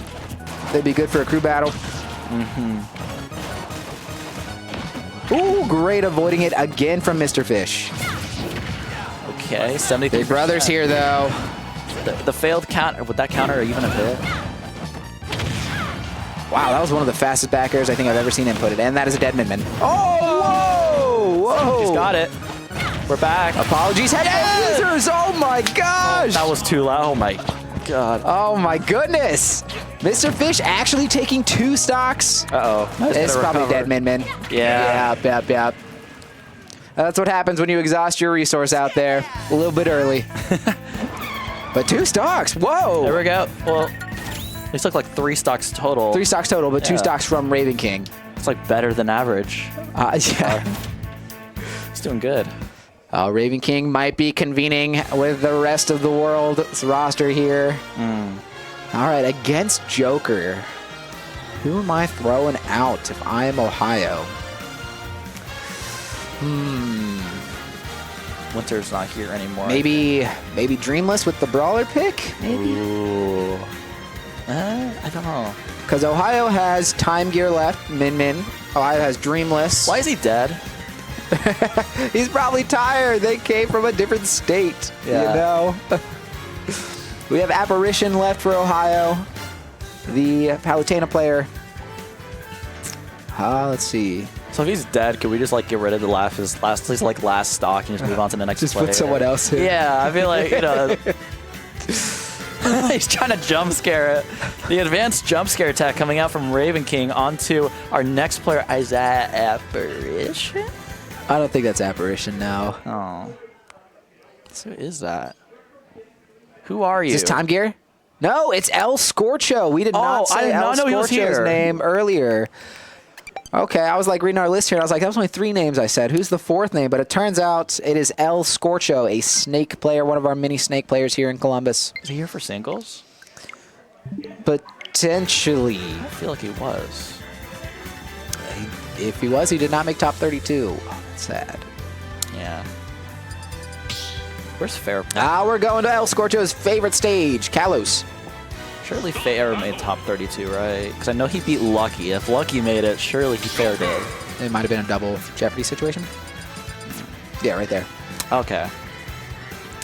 [SPEAKER 1] That'd be good for a crew battle.
[SPEAKER 2] Mm-hmm.
[SPEAKER 1] Ooh, great avoiding it again from Mr. Fish.
[SPEAKER 2] Okay, 73%.
[SPEAKER 1] Big Brother's here, though.
[SPEAKER 2] The failed counter, would that counter even a hit?
[SPEAKER 1] Wow, that was one of the fastest back airs I think I've ever seen inputted, and that is a dead Min. Oh, whoa, whoa.
[SPEAKER 2] He's got it. We're back.
[SPEAKER 1] Apologies, head users. Oh my gosh.
[SPEAKER 2] That was too loud. Oh my god.
[SPEAKER 1] Oh my goodness. Mr. Fish actually taking 2 stocks.
[SPEAKER 2] Uh-oh.
[SPEAKER 1] It's probably dead Min.
[SPEAKER 2] Yeah.
[SPEAKER 1] Yep. That's what happens when you exhaust your resource out there a little bit early. But 2 stocks. Whoa.
[SPEAKER 2] There we go. Well, these look like 3 stocks total.
[SPEAKER 1] 3 stocks total, but 2 stocks from Raven King.
[SPEAKER 2] It's like better than average.
[SPEAKER 1] Yeah.
[SPEAKER 2] He's doing good.
[SPEAKER 1] Raven King might be convening with the rest of the world's roster here. All right, against Joker. Who am I throwing out if I am Ohio?
[SPEAKER 2] Winter's not here anymore.
[SPEAKER 1] Maybe Dreamless with the Brawler pick? Maybe.
[SPEAKER 2] Ooh. I don't know.
[SPEAKER 1] Because Ohio has Time Gear left, Min. Ohio has Dreamless.
[SPEAKER 2] Why is he dead?
[SPEAKER 1] He's probably tired. They came from a different state, you know? We have Apparition left for Ohio, the Palutena player. Let's see.
[SPEAKER 2] So if he's dead, could we just like get rid of the last stock and just move on to the next
[SPEAKER 1] just
[SPEAKER 2] player?
[SPEAKER 1] put someone else in.
[SPEAKER 2] Yeah, I feel like, he's trying to jump scare it. The advanced jump scare attack coming out from Raven King onto our next player. Is that Apparition?
[SPEAKER 1] I don't think that's Apparition now.
[SPEAKER 2] Oh. So who is that? Who are you?
[SPEAKER 1] Is this Time Gear? No, it's El Scorcho. We did not say El Scorcho's name earlier. Okay, I was like reading our list here, and I was like, that was only 3 names I said. Who's the 4th name? But it turns out it is El Scorcho, a snake player, one of our mini snake players here in Columbus.
[SPEAKER 2] Is he here for singles?
[SPEAKER 1] Potentially.
[SPEAKER 2] I feel like he was.
[SPEAKER 1] If he was, he did not make top 32. Sad.
[SPEAKER 2] Yeah. Where's Fair?
[SPEAKER 1] We're going to El Scorcho's favorite stage, Kalos.
[SPEAKER 2] Surely Fair made top 32, right? Because I know he beat Lucky. If Lucky made it, surely Fair did.
[SPEAKER 1] It might have been a double Jeopardy situation. Yeah, right there.
[SPEAKER 2] Okay.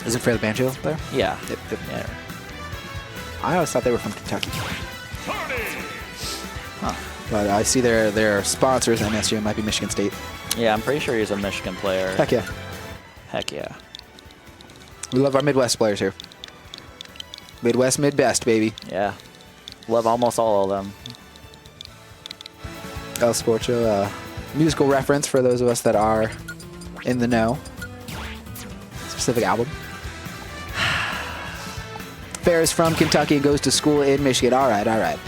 [SPEAKER 1] Is it Fair the Banjo player?
[SPEAKER 2] Yeah.
[SPEAKER 1] Yep.
[SPEAKER 2] Yeah.
[SPEAKER 1] I always thought they were from Kentucky.
[SPEAKER 2] Huh.
[SPEAKER 1] But I see their sponsors, MSU, might be Michigan State.
[SPEAKER 2] Yeah, I'm pretty sure he's a Michigan player.
[SPEAKER 1] Heck yeah.
[SPEAKER 2] Heck yeah.
[SPEAKER 1] We love our Midwest players here. Midwest, mid-best, baby.
[SPEAKER 2] Yeah. Love almost all of them.
[SPEAKER 1] El Scorcho, musical reference for those of us that are in the know. Specific album. Fair is from Kentucky and goes to school in Michigan. All right, all right.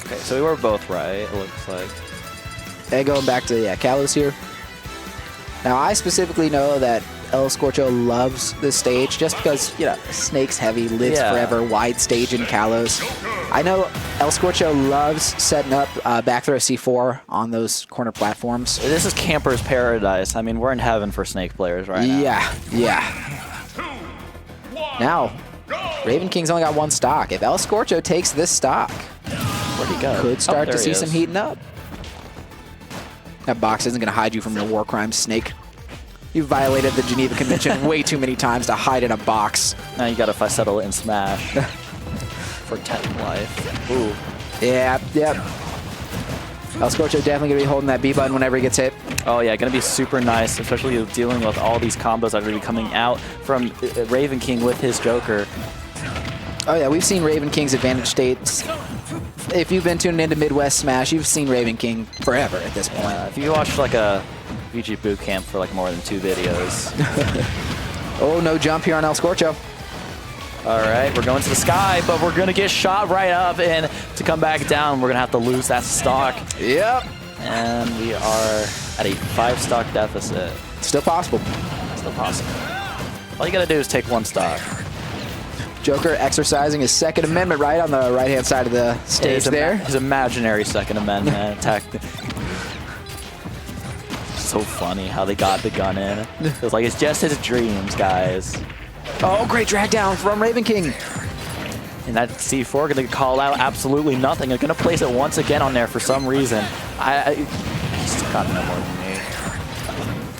[SPEAKER 2] Okay, so we were both right, it looks like.
[SPEAKER 1] And going back to, yeah, Kalos here. Now, I specifically know that El Scorcho loves this stage just because, you know, Snake's heavy, lives forever, wide stage in Kalos. I know El Scorcho loves setting up back throw C4 on those corner platforms.
[SPEAKER 2] This is camper's paradise. I mean, we're in heaven for Snake players right now.
[SPEAKER 1] Yeah, yeah. Now, Raven King's only got one stock. If El Scorcho takes this stock,
[SPEAKER 2] where'd he go?
[SPEAKER 1] Could start to see some heating up. That box isn't going to hide you from your war crimes, Snake. You violated the Geneva Convention way too many times to hide in a box.
[SPEAKER 2] Now you got to settle it in Smash for 10 life. Ooh.
[SPEAKER 1] Yeah, yep. El Scorcho definitely going to be holding that B button whenever he gets hit.
[SPEAKER 2] Oh yeah, going to be super nice, especially dealing with all these combos that are going to be coming out from Raven King with his Joker.
[SPEAKER 1] Oh yeah, we've seen Raven King's advantage states. If you've been tuning into Midwest Smash, you've seen Raven King forever at this point.
[SPEAKER 2] If you watched like a VG boot camp for like more than 2 videos.
[SPEAKER 1] Oh, no jump here on El Scorcho.
[SPEAKER 2] All right, we're going to the sky, but we're going to get shot right up, and to come back down, we're going to have to lose that stock.
[SPEAKER 1] Yep.
[SPEAKER 2] And we are at a 5-stock deficit.
[SPEAKER 1] Still possible.
[SPEAKER 2] Still possible. All you got to do is take 1 stock.
[SPEAKER 1] Joker exercising his Second Amendment right on the right-hand side of the stage there.
[SPEAKER 2] His imaginary Second Amendment attack. So funny how they got the gun in. It was like, it's just his dreams, guys.
[SPEAKER 1] Oh, great drag down from Raven King.
[SPEAKER 2] And that C4 going to call out absolutely nothing. They're going to place it once again on there for some reason. He's got no more than me.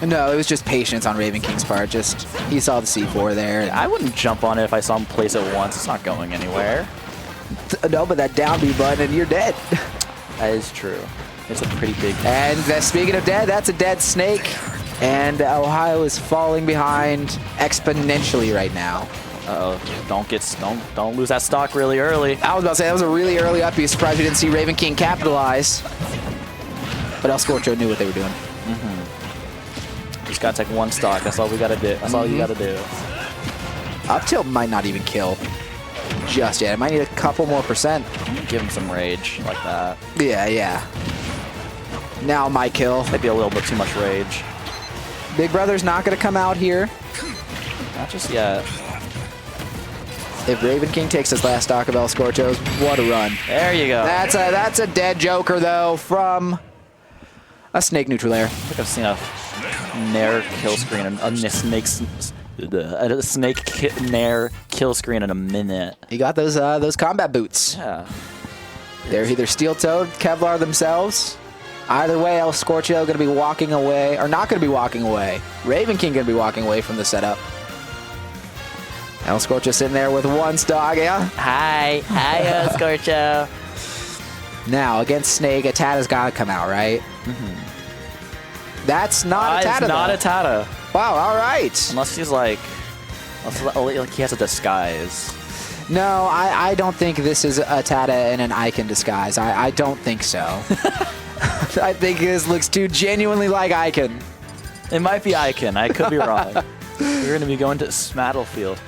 [SPEAKER 1] No, it was just patience on Raven King's part. Just, he saw the C4 there.
[SPEAKER 2] I wouldn't jump on it if I saw him place it once. It's not going anywhere.
[SPEAKER 1] No, but that down B button and you're dead.
[SPEAKER 2] That is true. It's a pretty big...
[SPEAKER 1] And speaking of dead, that's a dead Snake. And Ohio is falling behind exponentially right now.
[SPEAKER 2] Uh-oh. Don't lose that stock really early.
[SPEAKER 1] I was about to say, that was a really early up. Be surprised we didn't see Raven King capitalize. But El Scorcho knew what they were doing.
[SPEAKER 2] Just gotta take 1 stock. That's all we gotta do. That's all you gotta do.
[SPEAKER 1] Up tilt might not even kill just yet. It might need a couple more percent.
[SPEAKER 2] Give him some rage like that.
[SPEAKER 1] Yeah, yeah. Now might kill.
[SPEAKER 2] Maybe a little bit too much rage.
[SPEAKER 1] Big Brother's not going to come out here.
[SPEAKER 2] Not just yet.
[SPEAKER 1] If Raven King takes his last stock of El Scorcho's, what a run.
[SPEAKER 2] There you go.
[SPEAKER 1] That's a dead Joker, though, from a Snake neutral air.
[SPEAKER 2] I think I've seen a Nair kill screen, a Snake Nair kill screen in a minute.
[SPEAKER 1] He got those combat boots.
[SPEAKER 2] Yeah.
[SPEAKER 1] They're either steel-toed, Kevlar themselves. Either way, El Scorcho going to be walking away, or not going to be walking away. Raven King going to be walking away from the setup. El Scorcho sitting there with 1 stock, yeah?
[SPEAKER 2] Hi, El Scorcho.
[SPEAKER 1] Now, against Snake, a Tata's got to come out, right? That's not a Tata,
[SPEAKER 2] It's not
[SPEAKER 1] though.
[SPEAKER 2] a Tata.
[SPEAKER 1] Wow, all right.
[SPEAKER 2] Unless he's like he has a disguise.
[SPEAKER 1] No, I don't think this is a Tata in an Icon disguise. I don't think so. I think this looks too genuinely like Icon.
[SPEAKER 2] It might be Icon. I could be wrong. We're going to be going to Smattlefield.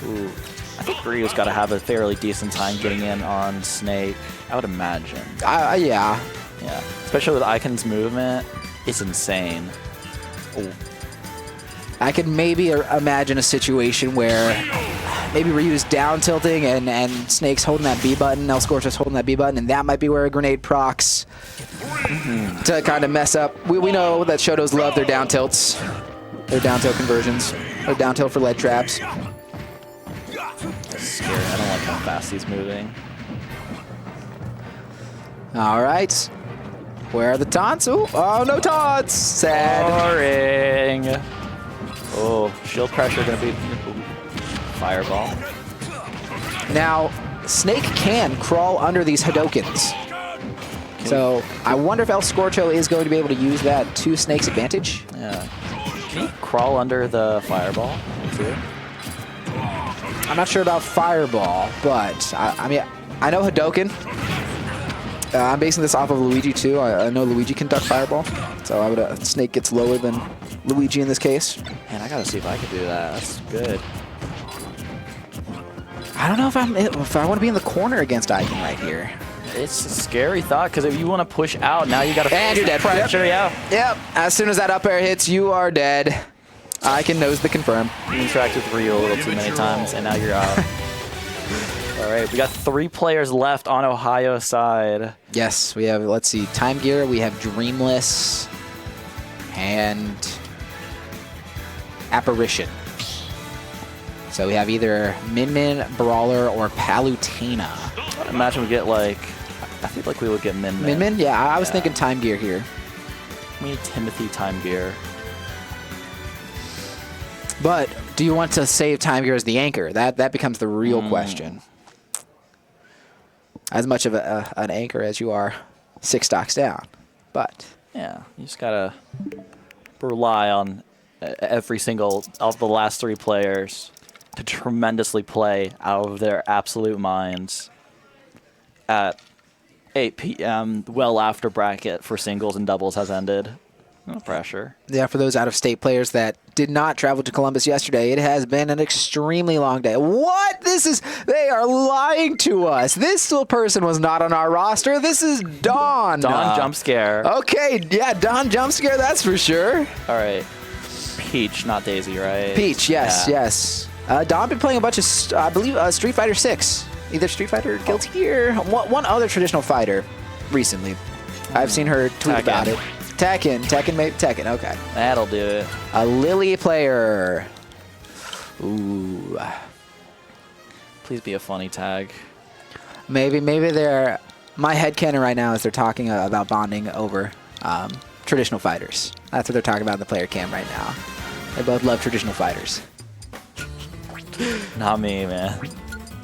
[SPEAKER 2] Ooh. I think Ryu's got to have a fairly decent time getting in on Snake. I would imagine.
[SPEAKER 1] Yeah.
[SPEAKER 2] Yeah. Especially with Icon's movement. It's insane. Ooh.
[SPEAKER 1] I could maybe imagine a situation where maybe Ryu's down tilting and Snake's holding that B button, El Scorcho's holding that B button, and that might be where a grenade procs to kind of mess up. We know that Shotos love their down tilts, their down tilt conversions, or down tilt for lead traps.
[SPEAKER 2] That's scary. I don't like how fast he's moving.
[SPEAKER 1] All right. Where are the taunts? Ooh, oh, no taunts. Sad.
[SPEAKER 2] Boring. Oh, shield pressure going to be fireball.
[SPEAKER 1] Now, Snake can crawl under these Hadokens. So I wonder if El Scorcho is going to be able to use that to Snake's advantage.
[SPEAKER 2] Yeah. Can he crawl under the fireball too?
[SPEAKER 1] I'm not sure about fireball, but I mean, I know Hadoken. I'm basing this off of Luigi too. I know Luigi can duck fireball, so I would Snake gets lower than Luigi in this case.
[SPEAKER 2] Man, I gotta see if I can do that. That's good.
[SPEAKER 1] I don't know if I want to be in the corner against Icon right here.
[SPEAKER 2] It's a scary thought because if you want to push out, now you got to
[SPEAKER 1] And you're dead.
[SPEAKER 2] Pressure,
[SPEAKER 1] Yep. Yep. As soon as that up air hits, you are dead. Icon knows the confirm.
[SPEAKER 2] You interacted with Ryu a little too many times, and now you're out. All right, we got 3 players left on Ohio's side.
[SPEAKER 1] Yes, we have, let's see, Time Gear, we have Dreamless, and Apparition. So we have either Min Min, Brawler, or Palutena.
[SPEAKER 2] I imagine we get like, I feel like we would get Min Min.
[SPEAKER 1] Min Min? Yeah, I was thinking Time Gear here.
[SPEAKER 2] We need Timothy Time Gear.
[SPEAKER 1] But do you want to save Time Gear as the anchor? That becomes the real question. As much of an anchor as you are 6 stocks down. But
[SPEAKER 2] yeah, you just gotta rely on every single of the last 3 players to tremendously play out of their absolute minds at 8 p.m. well after bracket for singles and doubles has ended. No pressure.
[SPEAKER 1] Yeah, for those out-of-state players that did not travel to Columbus yesterday, it has been an extremely long day. What? They are lying to us. This little person was not on our roster. This is Dawn.
[SPEAKER 2] Dawn Jump Scare.
[SPEAKER 1] Okay, yeah, Dawn Jump Scare, that's for sure.
[SPEAKER 2] All right. Peach, not Daisy, right?
[SPEAKER 1] Peach, yes, yes. Dawn been playing a bunch of, I believe, Street Fighter 6. Either Street Fighter or Guilty Gear. One other traditional fighter recently. I've seen her tweet about it. Tekken, maybe Tekken, okay.
[SPEAKER 2] That'll do it.
[SPEAKER 1] A Lily player. Ooh.
[SPEAKER 2] Please be a funny tag.
[SPEAKER 1] Maybe they're, my headcanon right now is they're talking about bonding over traditional fighters. That's what they're talking about in the player cam right now. They both love traditional fighters.
[SPEAKER 2] Not me, man.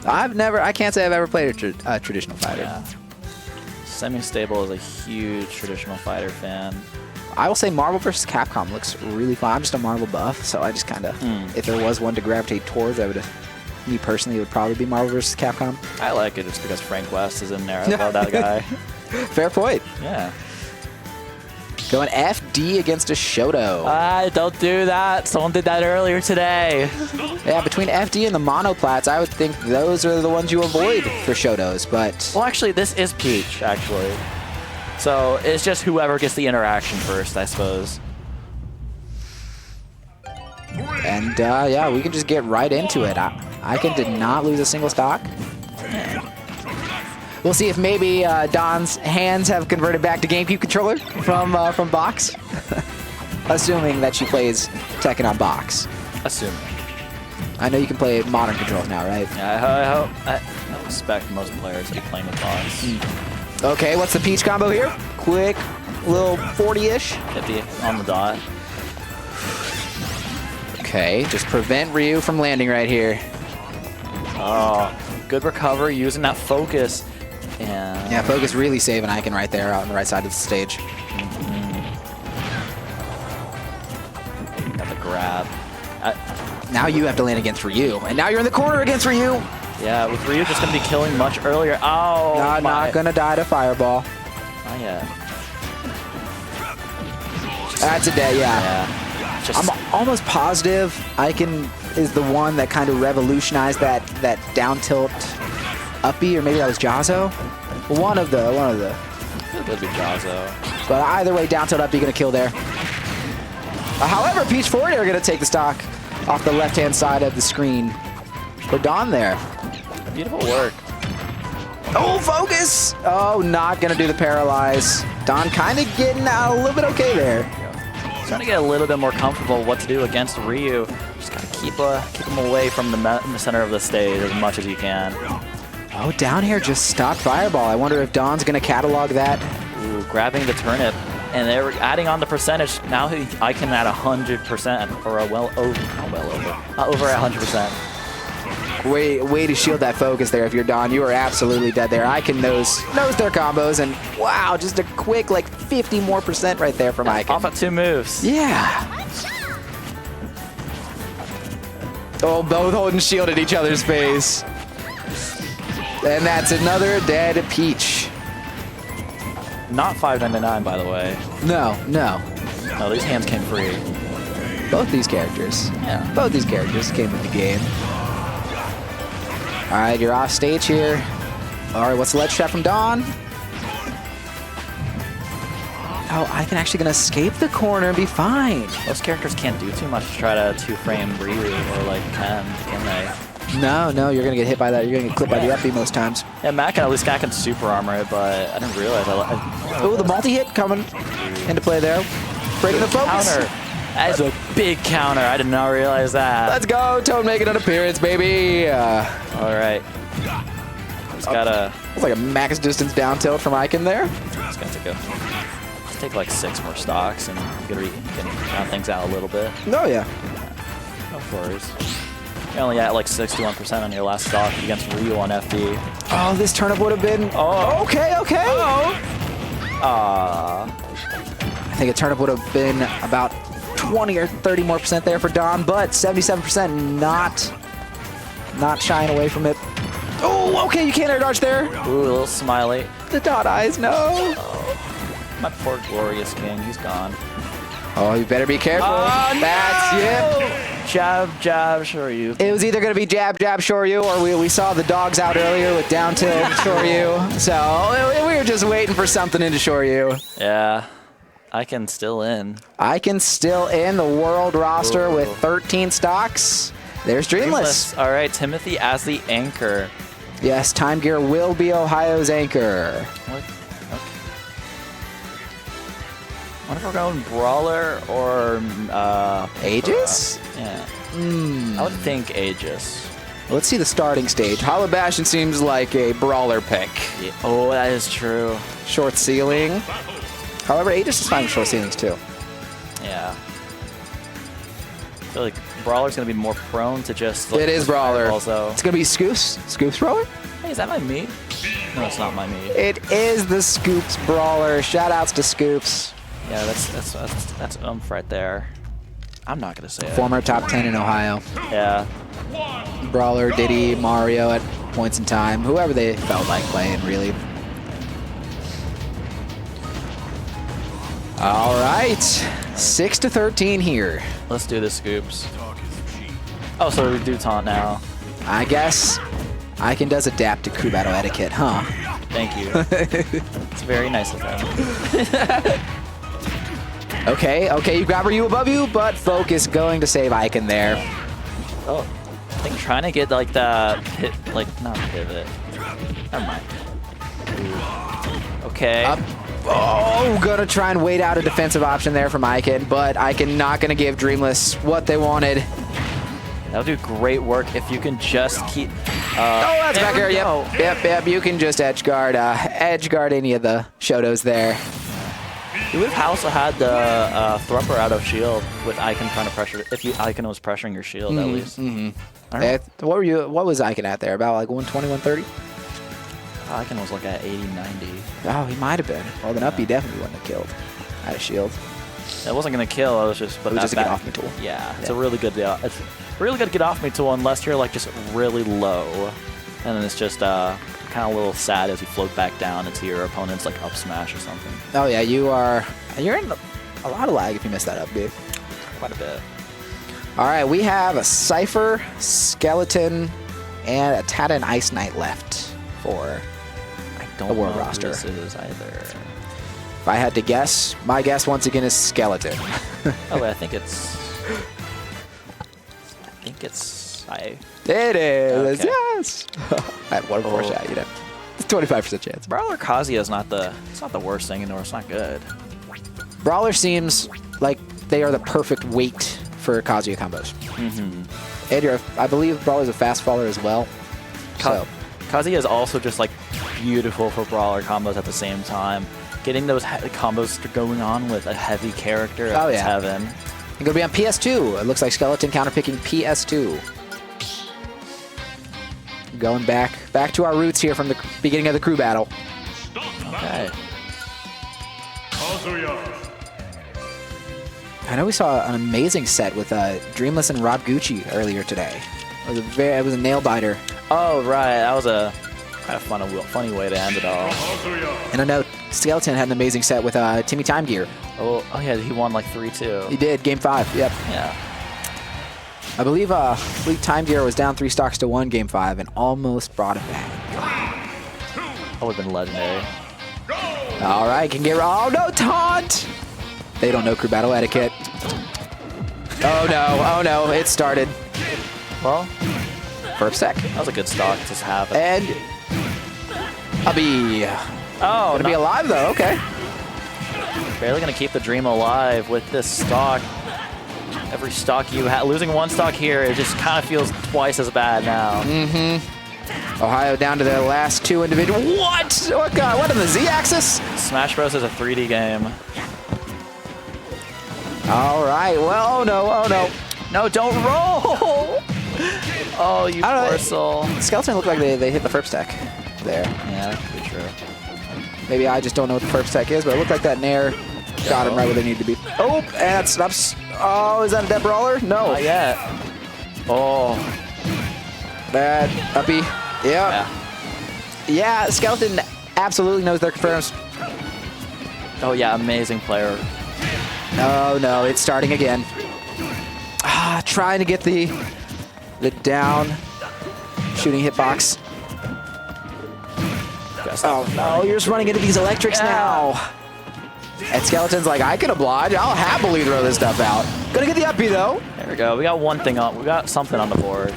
[SPEAKER 1] I can't say I've ever played a traditional fighter.
[SPEAKER 2] Yeah. Semi-Stable is a huge traditional fighter fan.
[SPEAKER 1] I will say Marvel vs. Capcom looks really fun. I'm just a Marvel buff, so I just kind of, if there was one to gravitate towards, me personally, it would probably be Marvel vs. Capcom.
[SPEAKER 2] I like it just because Frank West is in there. I love that guy.
[SPEAKER 1] Fair point.
[SPEAKER 2] Yeah.
[SPEAKER 1] Going FD against a Shoto.
[SPEAKER 2] Don't do that. Someone did that earlier today.
[SPEAKER 1] Yeah, between FD and the monoplats, I would think those are the ones you avoid for Shotos, but...
[SPEAKER 2] Well, actually, this is Peach, actually. So it's just whoever gets the interaction first, I suppose.
[SPEAKER 1] And, yeah, we can just get right into it. Icon did not lose a single stock. We'll see if maybe Don's hands have converted back to GameCube controller from box. Assuming that she plays Tekken on box.
[SPEAKER 2] Assuming.
[SPEAKER 1] I know you can play modern controls now, right?
[SPEAKER 2] Yeah, I expect most players to be playing with box.
[SPEAKER 1] Okay, what's the Peach combo here? Quick little 40-ish.
[SPEAKER 2] 50 on the dot.
[SPEAKER 1] Okay, just prevent Ryu from landing right here.
[SPEAKER 2] Oh, good recovery using that focus. And
[SPEAKER 1] yeah, focus really saving Icon right there out on the right side of the stage.
[SPEAKER 2] Got the grab.
[SPEAKER 1] Now you have to land against Ryu, and now you're in the corner against Ryu.
[SPEAKER 2] Yeah, with Ryu just going to be killing much earlier. Oh,
[SPEAKER 1] not going to die to Fireball.
[SPEAKER 2] Not yet.
[SPEAKER 1] That's a dead, yeah. I'm almost positive Icon is the one that kind of revolutionized that down tilt up B, or maybe that was Jazzo. One of the.
[SPEAKER 2] It could be Jazzo.
[SPEAKER 1] But either way, down tilt up B gonna kill there. However, Peach 40 are gonna take the stock off the left-hand side of the screen. For Dawn there.
[SPEAKER 2] Beautiful work.
[SPEAKER 1] Oh, focus! Oh, not gonna do the paralyze. Dawn kind of getting out a little bit okay there.
[SPEAKER 2] Trying to get a little bit more comfortable what to do against Ryu. Just gotta keep him away from the center of the stage as much as you can.
[SPEAKER 1] Oh, down here just stopped Fireball. I wonder if Dawn's gonna catalog that.
[SPEAKER 2] Ooh, grabbing the turnip. And they're adding on the percentage. Now Icon at 100%, or over 100%.
[SPEAKER 1] Way to shield that focus there. If you're Dawn, you are absolutely dead there. Icon knows their combos, and wow, just a quick like 50% more right there from Icon.
[SPEAKER 2] Off at 2 moves.
[SPEAKER 1] Yeah. Oh, both holding shield at each other's face. And that's another dead Peach.
[SPEAKER 2] Not $5.99, by the way.
[SPEAKER 1] No.
[SPEAKER 2] No, these hands came free.
[SPEAKER 1] Both these characters.
[SPEAKER 2] Yeah.
[SPEAKER 1] Both these characters came with the game. All right, you're off stage here. All right, what's the ledge trap from Dawn? Oh, I can actually gonna escape the corner and be fine.
[SPEAKER 2] Those characters can't do too much to try to 2-frame Ryu or like Ken, can they?
[SPEAKER 1] No, you're gonna get hit by that. You're gonna get clipped by the up B most times.
[SPEAKER 2] Yeah, Matt can at least super armor it, but I didn't realize
[SPEAKER 1] Oh, the multi-hit coming into play there. Breaking the focus.
[SPEAKER 2] Counter. That is a big counter. I did not realize that.
[SPEAKER 1] Let's go. Toad making an appearance, baby.
[SPEAKER 2] All right. Just gotta...
[SPEAKER 1] It's like a max distance down tilt from Icon there.
[SPEAKER 2] Just gotta take like 6 more stocks and you can round things out a little bit.
[SPEAKER 1] Oh, yeah.
[SPEAKER 2] No worries. You're only at like 61% on your last stock against Ryu on FD.
[SPEAKER 1] Oh, this turnip would have been... Oh, okay. I think a turnip would have been about 20 or 30 more percent there for Don, but 77% not shying away from it. Oh, okay, you can't air dodge there.
[SPEAKER 2] Ooh, a little smiley.
[SPEAKER 1] The dot eyes, no.
[SPEAKER 2] Oh, my poor glorious king, he's gone.
[SPEAKER 1] Oh, you better be careful.
[SPEAKER 2] Oh,
[SPEAKER 1] That's
[SPEAKER 2] no! Jab, Shoryu.
[SPEAKER 1] It was either going to be jab, Shoryu, or we saw the dogs out earlier with down tilt Shoryu. So we were just waiting for something into Shoryu.
[SPEAKER 2] Yeah. Icon still in.
[SPEAKER 1] Icon still in the world roster with 13 stocks. There's Dreamless.
[SPEAKER 2] All right, Timothy as the anchor.
[SPEAKER 1] Yes, Time Gear will be Ohio's anchor.
[SPEAKER 2] What? Okay. I wonder if we're going Brawler or...
[SPEAKER 1] Aegis?
[SPEAKER 2] Yeah. I would think Aegis.
[SPEAKER 1] Let's see the starting stage. Hollow Bastion seems like a Brawler pick.
[SPEAKER 2] Yeah. Oh, that is true.
[SPEAKER 1] Short ceiling. However, Aegis is fine with short ceilings too.
[SPEAKER 2] Yeah. I feel like Brawler's going to be more prone to just... Like,
[SPEAKER 1] it is Brawler.
[SPEAKER 2] Also.
[SPEAKER 1] It's going to be Scoops. Scoops Brawler?
[SPEAKER 2] Hey, is that my meat? No, it's not my meat.
[SPEAKER 1] It is the Scoops Brawler. Shoutouts to Scoops.
[SPEAKER 2] Yeah, that's right there. I'm not going to say it.
[SPEAKER 1] Former top 10 in Ohio.
[SPEAKER 2] Yeah.
[SPEAKER 1] Brawler, Diddy, Mario at points in time. Whoever they felt like playing, really. All right, 6-13 here.
[SPEAKER 2] Let's do the Scoops. Oh, so we do taunt now.
[SPEAKER 1] I guess Icon does adapt to crew battle etiquette, huh?
[SPEAKER 2] Thank you. It's very nice of him.
[SPEAKER 1] Okay, you got Ryu above you, but Focus going to save Icon there.
[SPEAKER 2] Oh, I think trying to get like the not pivot. Never mind. Ooh. Okay.
[SPEAKER 1] Up. Oh, gonna try and wait out a defensive option there from Icon, but Icon not gonna give Dreamless what they wanted.
[SPEAKER 2] That'll do great work if you can just keep...
[SPEAKER 1] oh, that's back here. Yep. You can just edge guard any of the Shotos there.
[SPEAKER 2] You would have also had the Thrumper out of shield with Icon trying to pressure. If Icon was pressuring your shield, at least.
[SPEAKER 1] What was Icon at there? About like 120, 130?
[SPEAKER 2] Icon was like at 80, 90.
[SPEAKER 1] Oh, he might have been. Well, then up he definitely wouldn't have killed. Out of shield.
[SPEAKER 2] It wasn't gonna kill. It was just. But
[SPEAKER 1] it was just a get off me tool.
[SPEAKER 2] Yeah, it's a really good. It's really good get off me tool unless you're like just really low, and then it's just kind of a little sad as you float back down into your opponent's like up smash or something.
[SPEAKER 1] Oh yeah, you're in a lot of lag if you miss that up, dude.
[SPEAKER 2] Quite a bit.
[SPEAKER 1] All right, we have a Cypher, Skeleton, and a Tata and Ice Knight left for the world roster.
[SPEAKER 2] This is either.
[SPEAKER 1] If I had to guess, my guess once again is Skeleton.
[SPEAKER 2] Oh wait, I think it's.
[SPEAKER 1] It is.
[SPEAKER 2] Okay.
[SPEAKER 1] Yes. I had 1 shot. You know, it's 25% chance.
[SPEAKER 2] Brawler Kazuya is not the. It's not the worst thing, nor it's not good.
[SPEAKER 1] Brawler seems like they are the perfect weight for Kazuya combos. And I believe Brawler's a fast faller as well.
[SPEAKER 2] Kazuya is also just like beautiful for Brawler combos at the same time. Getting those combos going on with a heavy character is heaven.
[SPEAKER 1] It's going to be on PS2. It looks like Skeleton counterpicking PS2. Going back to our roots here from the beginning of the crew battle.
[SPEAKER 2] Okay.
[SPEAKER 1] I know we saw an amazing set with Dreamless and Rob Gucci earlier today. It was a nail biter.
[SPEAKER 2] Oh, right. That was a kind of funny way to end it all.
[SPEAKER 1] And I know Skeleton had an amazing set with Timmy Time Gear.
[SPEAKER 2] Oh, yeah, he won like 3-2.
[SPEAKER 1] He did, game 5, yep.
[SPEAKER 2] Yeah.
[SPEAKER 1] I believe Time Gear was down 3 stocks to 1 game 5 and almost brought it back.
[SPEAKER 2] That would have been legendary.
[SPEAKER 1] All right, can get... Oh, no, taunt! They don't know crew battle etiquette. Oh, no, it started.
[SPEAKER 2] Well,
[SPEAKER 1] first sec.
[SPEAKER 2] That was a good stock to have.
[SPEAKER 1] And Abby.
[SPEAKER 2] Oh,
[SPEAKER 1] gonna be alive though. Okay.
[SPEAKER 2] Barely gonna keep the dream alive with this stock. Every stock you have, losing 1 stock here, it just kind of feels twice as bad now.
[SPEAKER 1] Ohio down to their last 2 individual. What? What God? What on the Z-axis?
[SPEAKER 2] Smash Bros is a 3D game.
[SPEAKER 1] All right. Well, oh no.
[SPEAKER 2] No, don't roll. Oh, you poor soul.
[SPEAKER 1] Skeleton looked like they hit the first tech there.
[SPEAKER 2] Yeah, that could be true.
[SPEAKER 1] Maybe I just don't know what the first tech is, but it looked like that Nair got him right where they needed to be. Oh, and that stops. Oh, is that a dead brawler? No.
[SPEAKER 2] Not yet. Oh.
[SPEAKER 1] Bad. Uppy. Yep. Yeah, Skeleton absolutely knows their confirms.
[SPEAKER 2] Oh, yeah, amazing player.
[SPEAKER 1] Oh, no, it's starting again. Trying to get the down shooting hitbox. Oh, no, you're just running into these electrics now. And Skeleton's like, I can oblige. I'll happily throw this stuff out. Gonna get the uppy, though.
[SPEAKER 2] There we go. We got one thing on. We got something on the board.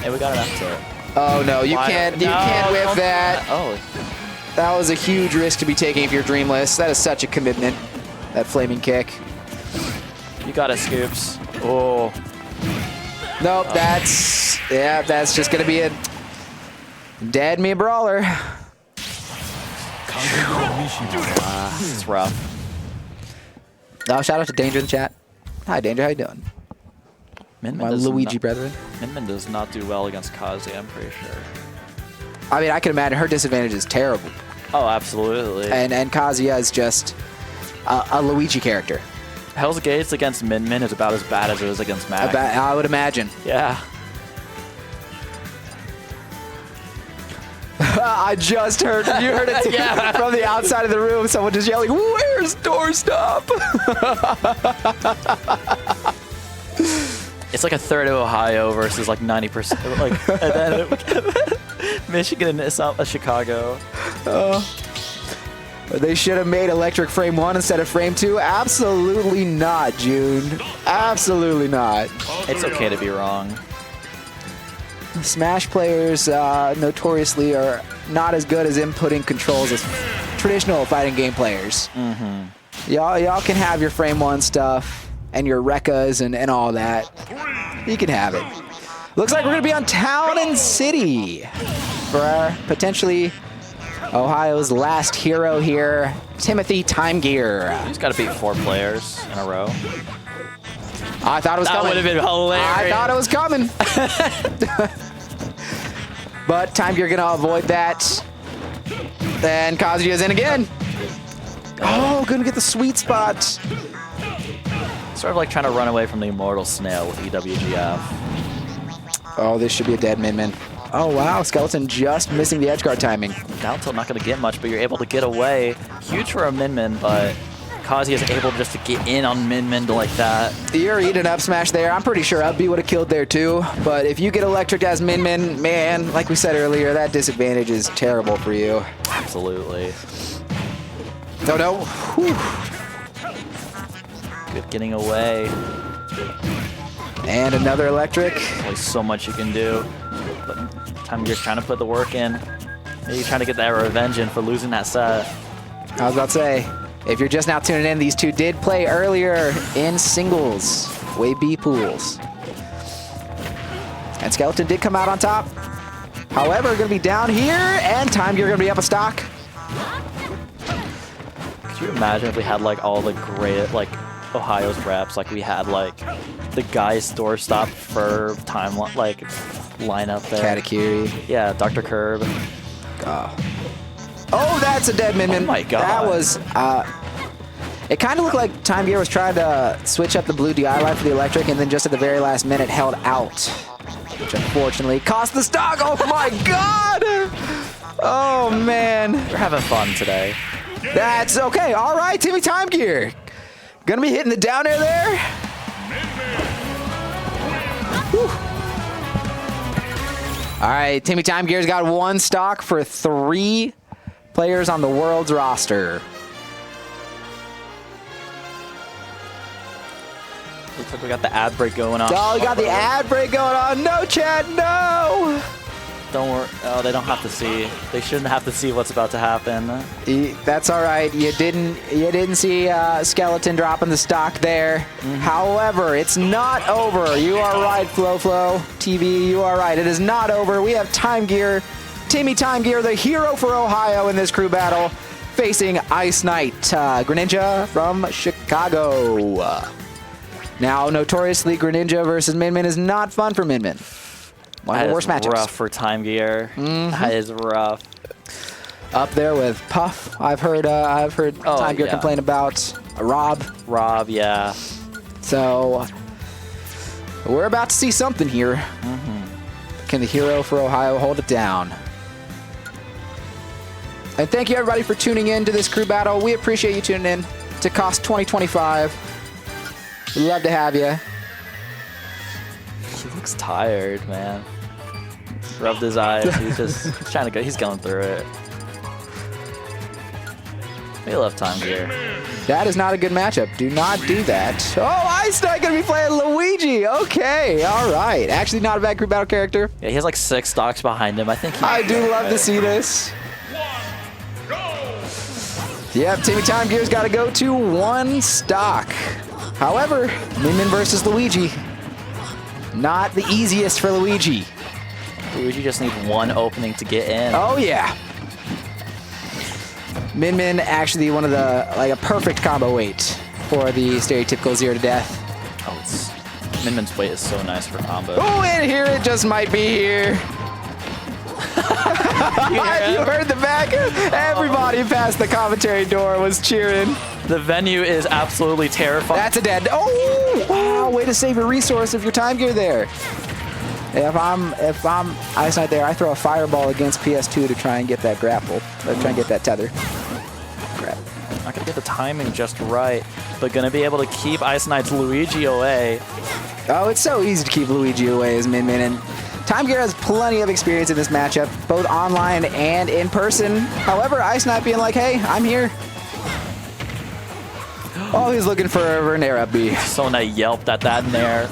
[SPEAKER 2] Hey, we got an exit.
[SPEAKER 1] Oh, no, you can't whip that.
[SPEAKER 2] Oh.
[SPEAKER 1] That was a huge risk to be taking if you're Dreamless. That is such a commitment, that flaming kick.
[SPEAKER 2] You got it, Scoops. Oh.
[SPEAKER 1] Nope, that's just gonna be a dead me brawler.
[SPEAKER 2] It's rough.
[SPEAKER 1] Oh, shout out to Danger in the chat. Hi, Danger, how you doing? My Luigi brethren.
[SPEAKER 2] Minmin does not do well against Kazi, I'm pretty sure.
[SPEAKER 1] I mean, I can imagine her disadvantage is terrible.
[SPEAKER 2] Oh, absolutely.
[SPEAKER 1] And Kazuya is just a Luigi character.
[SPEAKER 2] Hell's Gates against Min is about as bad as it is against Mac.
[SPEAKER 1] I would imagine.
[SPEAKER 2] Yeah.
[SPEAKER 1] I just heard, you heard it too, from the outside of the room, someone just yelling, "Where's doorstop?"
[SPEAKER 2] It's like a third of Ohio versus like 90%. Like, and then Michigan and Chicago.
[SPEAKER 1] They should have made Electric Frame 1 instead of Frame 2. Absolutely not, June. Absolutely not.
[SPEAKER 2] It's okay to be wrong.
[SPEAKER 1] Smash players notoriously are not as good as inputting controls as traditional fighting game players. Y'all can have your Frame 1 stuff and your Rekkas and all that. You can have it. Looks like we're going to be on Town and City for our potentially Ohio's last hero here, Timothy Time Gear.
[SPEAKER 2] He's got to beat 4 players in a row.
[SPEAKER 1] I thought it was coming.
[SPEAKER 2] That would have been hilarious.
[SPEAKER 1] I thought it was coming. But Time Gear gonna avoid that. Then Kazuya's in again. Oh, gonna get the sweet spot.
[SPEAKER 2] Sort of like trying to run away from the immortal snail with EWGF.
[SPEAKER 1] Oh, this should be a dead Min. Oh, wow. Skeleton just missing the edge guard timing.
[SPEAKER 2] Down tilt not going to get much, but you're able to get away. Huge for a Min, but Kazi is able just to get in on Min like that.
[SPEAKER 1] You're eating up smash there. I'm pretty sure Ubby would have killed there too. But if you get electric as Min, man, like we said earlier, that disadvantage is terrible for you.
[SPEAKER 2] Absolutely.
[SPEAKER 1] Oh, no. Whew.
[SPEAKER 2] Good getting away.
[SPEAKER 1] And another electric.
[SPEAKER 2] Only so much you can do. But Time Gear's trying to put the work in. Maybe trying to get that revenge in for losing that set.
[SPEAKER 1] I was about to say, if you're just now tuning in, these two did play earlier in singles, Way B pools. And Skeleton did come out on top. However, going to be down here, and Time Gear going to be up a stock.
[SPEAKER 2] Could you imagine if we had like all the great like Ohio's reps, like we had like the guy's doorstop for time like lineup there.
[SPEAKER 1] Katakiri.
[SPEAKER 2] Yeah, Dr. Curb.
[SPEAKER 1] Oh, that's a dead Min.
[SPEAKER 2] Oh my god.
[SPEAKER 1] That was It kind of looked like Time Gear was trying to switch up the blue DI light for the electric, and then just at the very last minute held out, which unfortunately cost the stock. Oh my god! Oh man.
[SPEAKER 2] We're having fun today.
[SPEAKER 1] That's okay. All right, Timmy Time Gear. Gonna be hitting the down air there. Whew. All right, Timmy Time Gear's got 1 stock for 3 players on the world's roster.
[SPEAKER 2] Looks like we got the ad break going on.
[SPEAKER 1] Oh, we got the ad break going on. No, Chad, no.
[SPEAKER 2] Don't worry. Oh, they don't have to see. They shouldn't have to see what's about to happen.
[SPEAKER 1] That's all right. You didn't see Skeleton dropping the stock there. However, it's not over. You are right, Flo TV. You are right. It is not over. We have Time Gear, Timmy Time Gear, the hero for Ohio in this crew battle, facing Ice Knight, Greninja from Chicago. Now, notoriously, Greninja versus Min Min is not fun for Min Min. One of the worst matchups.
[SPEAKER 2] Rough for Time Gear. That is rough.
[SPEAKER 1] Up there with Puff. I've heard Time Gear complain about Rob.
[SPEAKER 2] Rob, yeah.
[SPEAKER 1] So we're about to see something here. Can the hero for Ohio hold it down? And thank you everybody for tuning in to this crew battle. We appreciate you tuning in to COS 2025. We'd love to have you.
[SPEAKER 2] He looks tired, man. Rubbed his eyes. He's trying to go. He's going through it. We love Time Gear.
[SPEAKER 1] That is not a good matchup. Do not do that. Oh, Ice Knight going to be playing Luigi. Okay, all right. Actually, not a bad crew battle character.
[SPEAKER 2] Yeah, he has like 6 stocks behind him. I think.
[SPEAKER 1] I do love to see this. Yep, Timmy Time Gear's got to go to 1 stock. However, Min Min versus Luigi. Not the easiest for Luigi.
[SPEAKER 2] Luigi just needs 1 opening to get in.
[SPEAKER 1] Oh, yeah. Min Min actually one of the, like a perfect combo weight for the stereotypical 0 to death.
[SPEAKER 2] Oh, Min Min's weight is so nice for combo.
[SPEAKER 1] Oh, and here it just might be here. You heard the back. Everybody past the commentary door was cheering.
[SPEAKER 2] The venue is absolutely terrifying.
[SPEAKER 1] That's a dead. Oh, wow, way to save a resource of your Time Gear there. If I'm Ice Knight there, I throw a fireball against PS2 to try and get that grapple, or try and get that tether. Crap.
[SPEAKER 2] Not gonna get the timing just right, but gonna be able to keep Ice Knight's Luigi away.
[SPEAKER 1] Oh, it's so easy to keep Luigi away as Min Min, and Time Gear has plenty of experience in this matchup, both online and in person. However, Ice Knight being like, hey, I'm here. Oh, he's looking for an air up B.
[SPEAKER 2] Someone that yelped at that in there.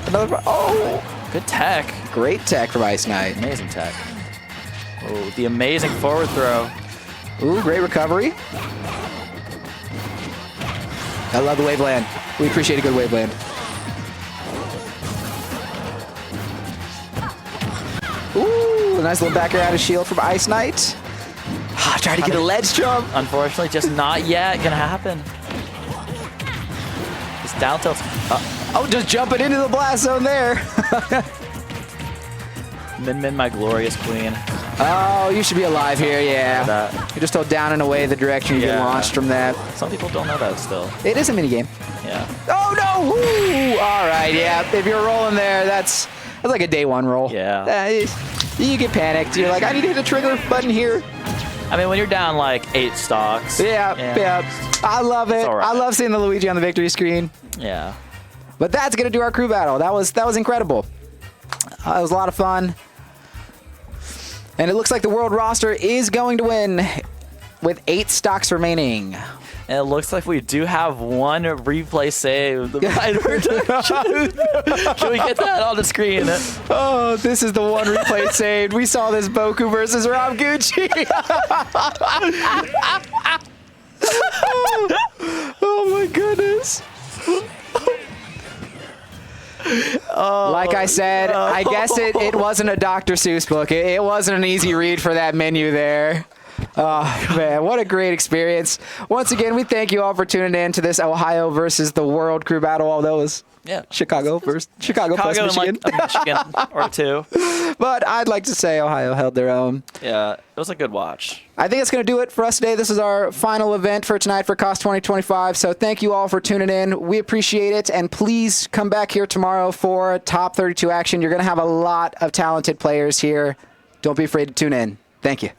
[SPEAKER 1] Another, oh,
[SPEAKER 2] good tech.
[SPEAKER 1] Great tech from Ice Knight.
[SPEAKER 2] Amazing tech. Oh, the amazing forward throw.
[SPEAKER 1] Ooh, great recovery. I love the wave land. We appreciate a good wave land. Ooh, a nice little back air out of shield from Ice Knight. Try to get a ledge jump.
[SPEAKER 2] Unfortunately, just not yet gonna happen. Just down tilts.
[SPEAKER 1] Oh, just jumping into the blast zone there.
[SPEAKER 2] Min Min, my glorious queen.
[SPEAKER 1] Oh, you should be alive here, yeah. You just hold down and away the direction you get launched from that.
[SPEAKER 2] Some people don't know that still.
[SPEAKER 1] It is a minigame.
[SPEAKER 2] Yeah.
[SPEAKER 1] Oh, no! Ooh, all right, yeah. If you're rolling there, that's like a day 1 roll.
[SPEAKER 2] Yeah.
[SPEAKER 1] You get panicked. You're like, I need to hit a trigger button here.
[SPEAKER 2] I mean, when you're down like 8 stocks.
[SPEAKER 1] Yeah. I love it.
[SPEAKER 2] Right.
[SPEAKER 1] I love seeing the Luigi on the victory screen.
[SPEAKER 2] Yeah.
[SPEAKER 1] But that's going to do our crew battle. That was incredible. It was a lot of fun. And it looks like the world roster is going to win with 8 stocks remaining.
[SPEAKER 2] And it looks like we do have 1 replay save. The Can we get that on the screen?
[SPEAKER 1] Oh, this is the 1 replay saved. We saw this Boku versus Rob Gucci. Oh my goodness. Like I said, I guess it wasn't a Dr. Seuss book. It wasn't an easy read for that menu there. Oh, man, what a great experience. Once again, we thank you all for tuning in to this Ohio versus the World crew battle, although it was Chicago plus Michigan.
[SPEAKER 2] Like Michigan or 2.
[SPEAKER 1] But I'd like to say Ohio held their own.
[SPEAKER 2] Yeah, it was a good watch.
[SPEAKER 1] I think it's going to do it for us today. This is our final event for tonight for COS 2025. So thank you all for tuning in. We appreciate it. And please come back here tomorrow for top 32 action. You're going to have a lot of talented players here. Don't be afraid to tune in. Thank you.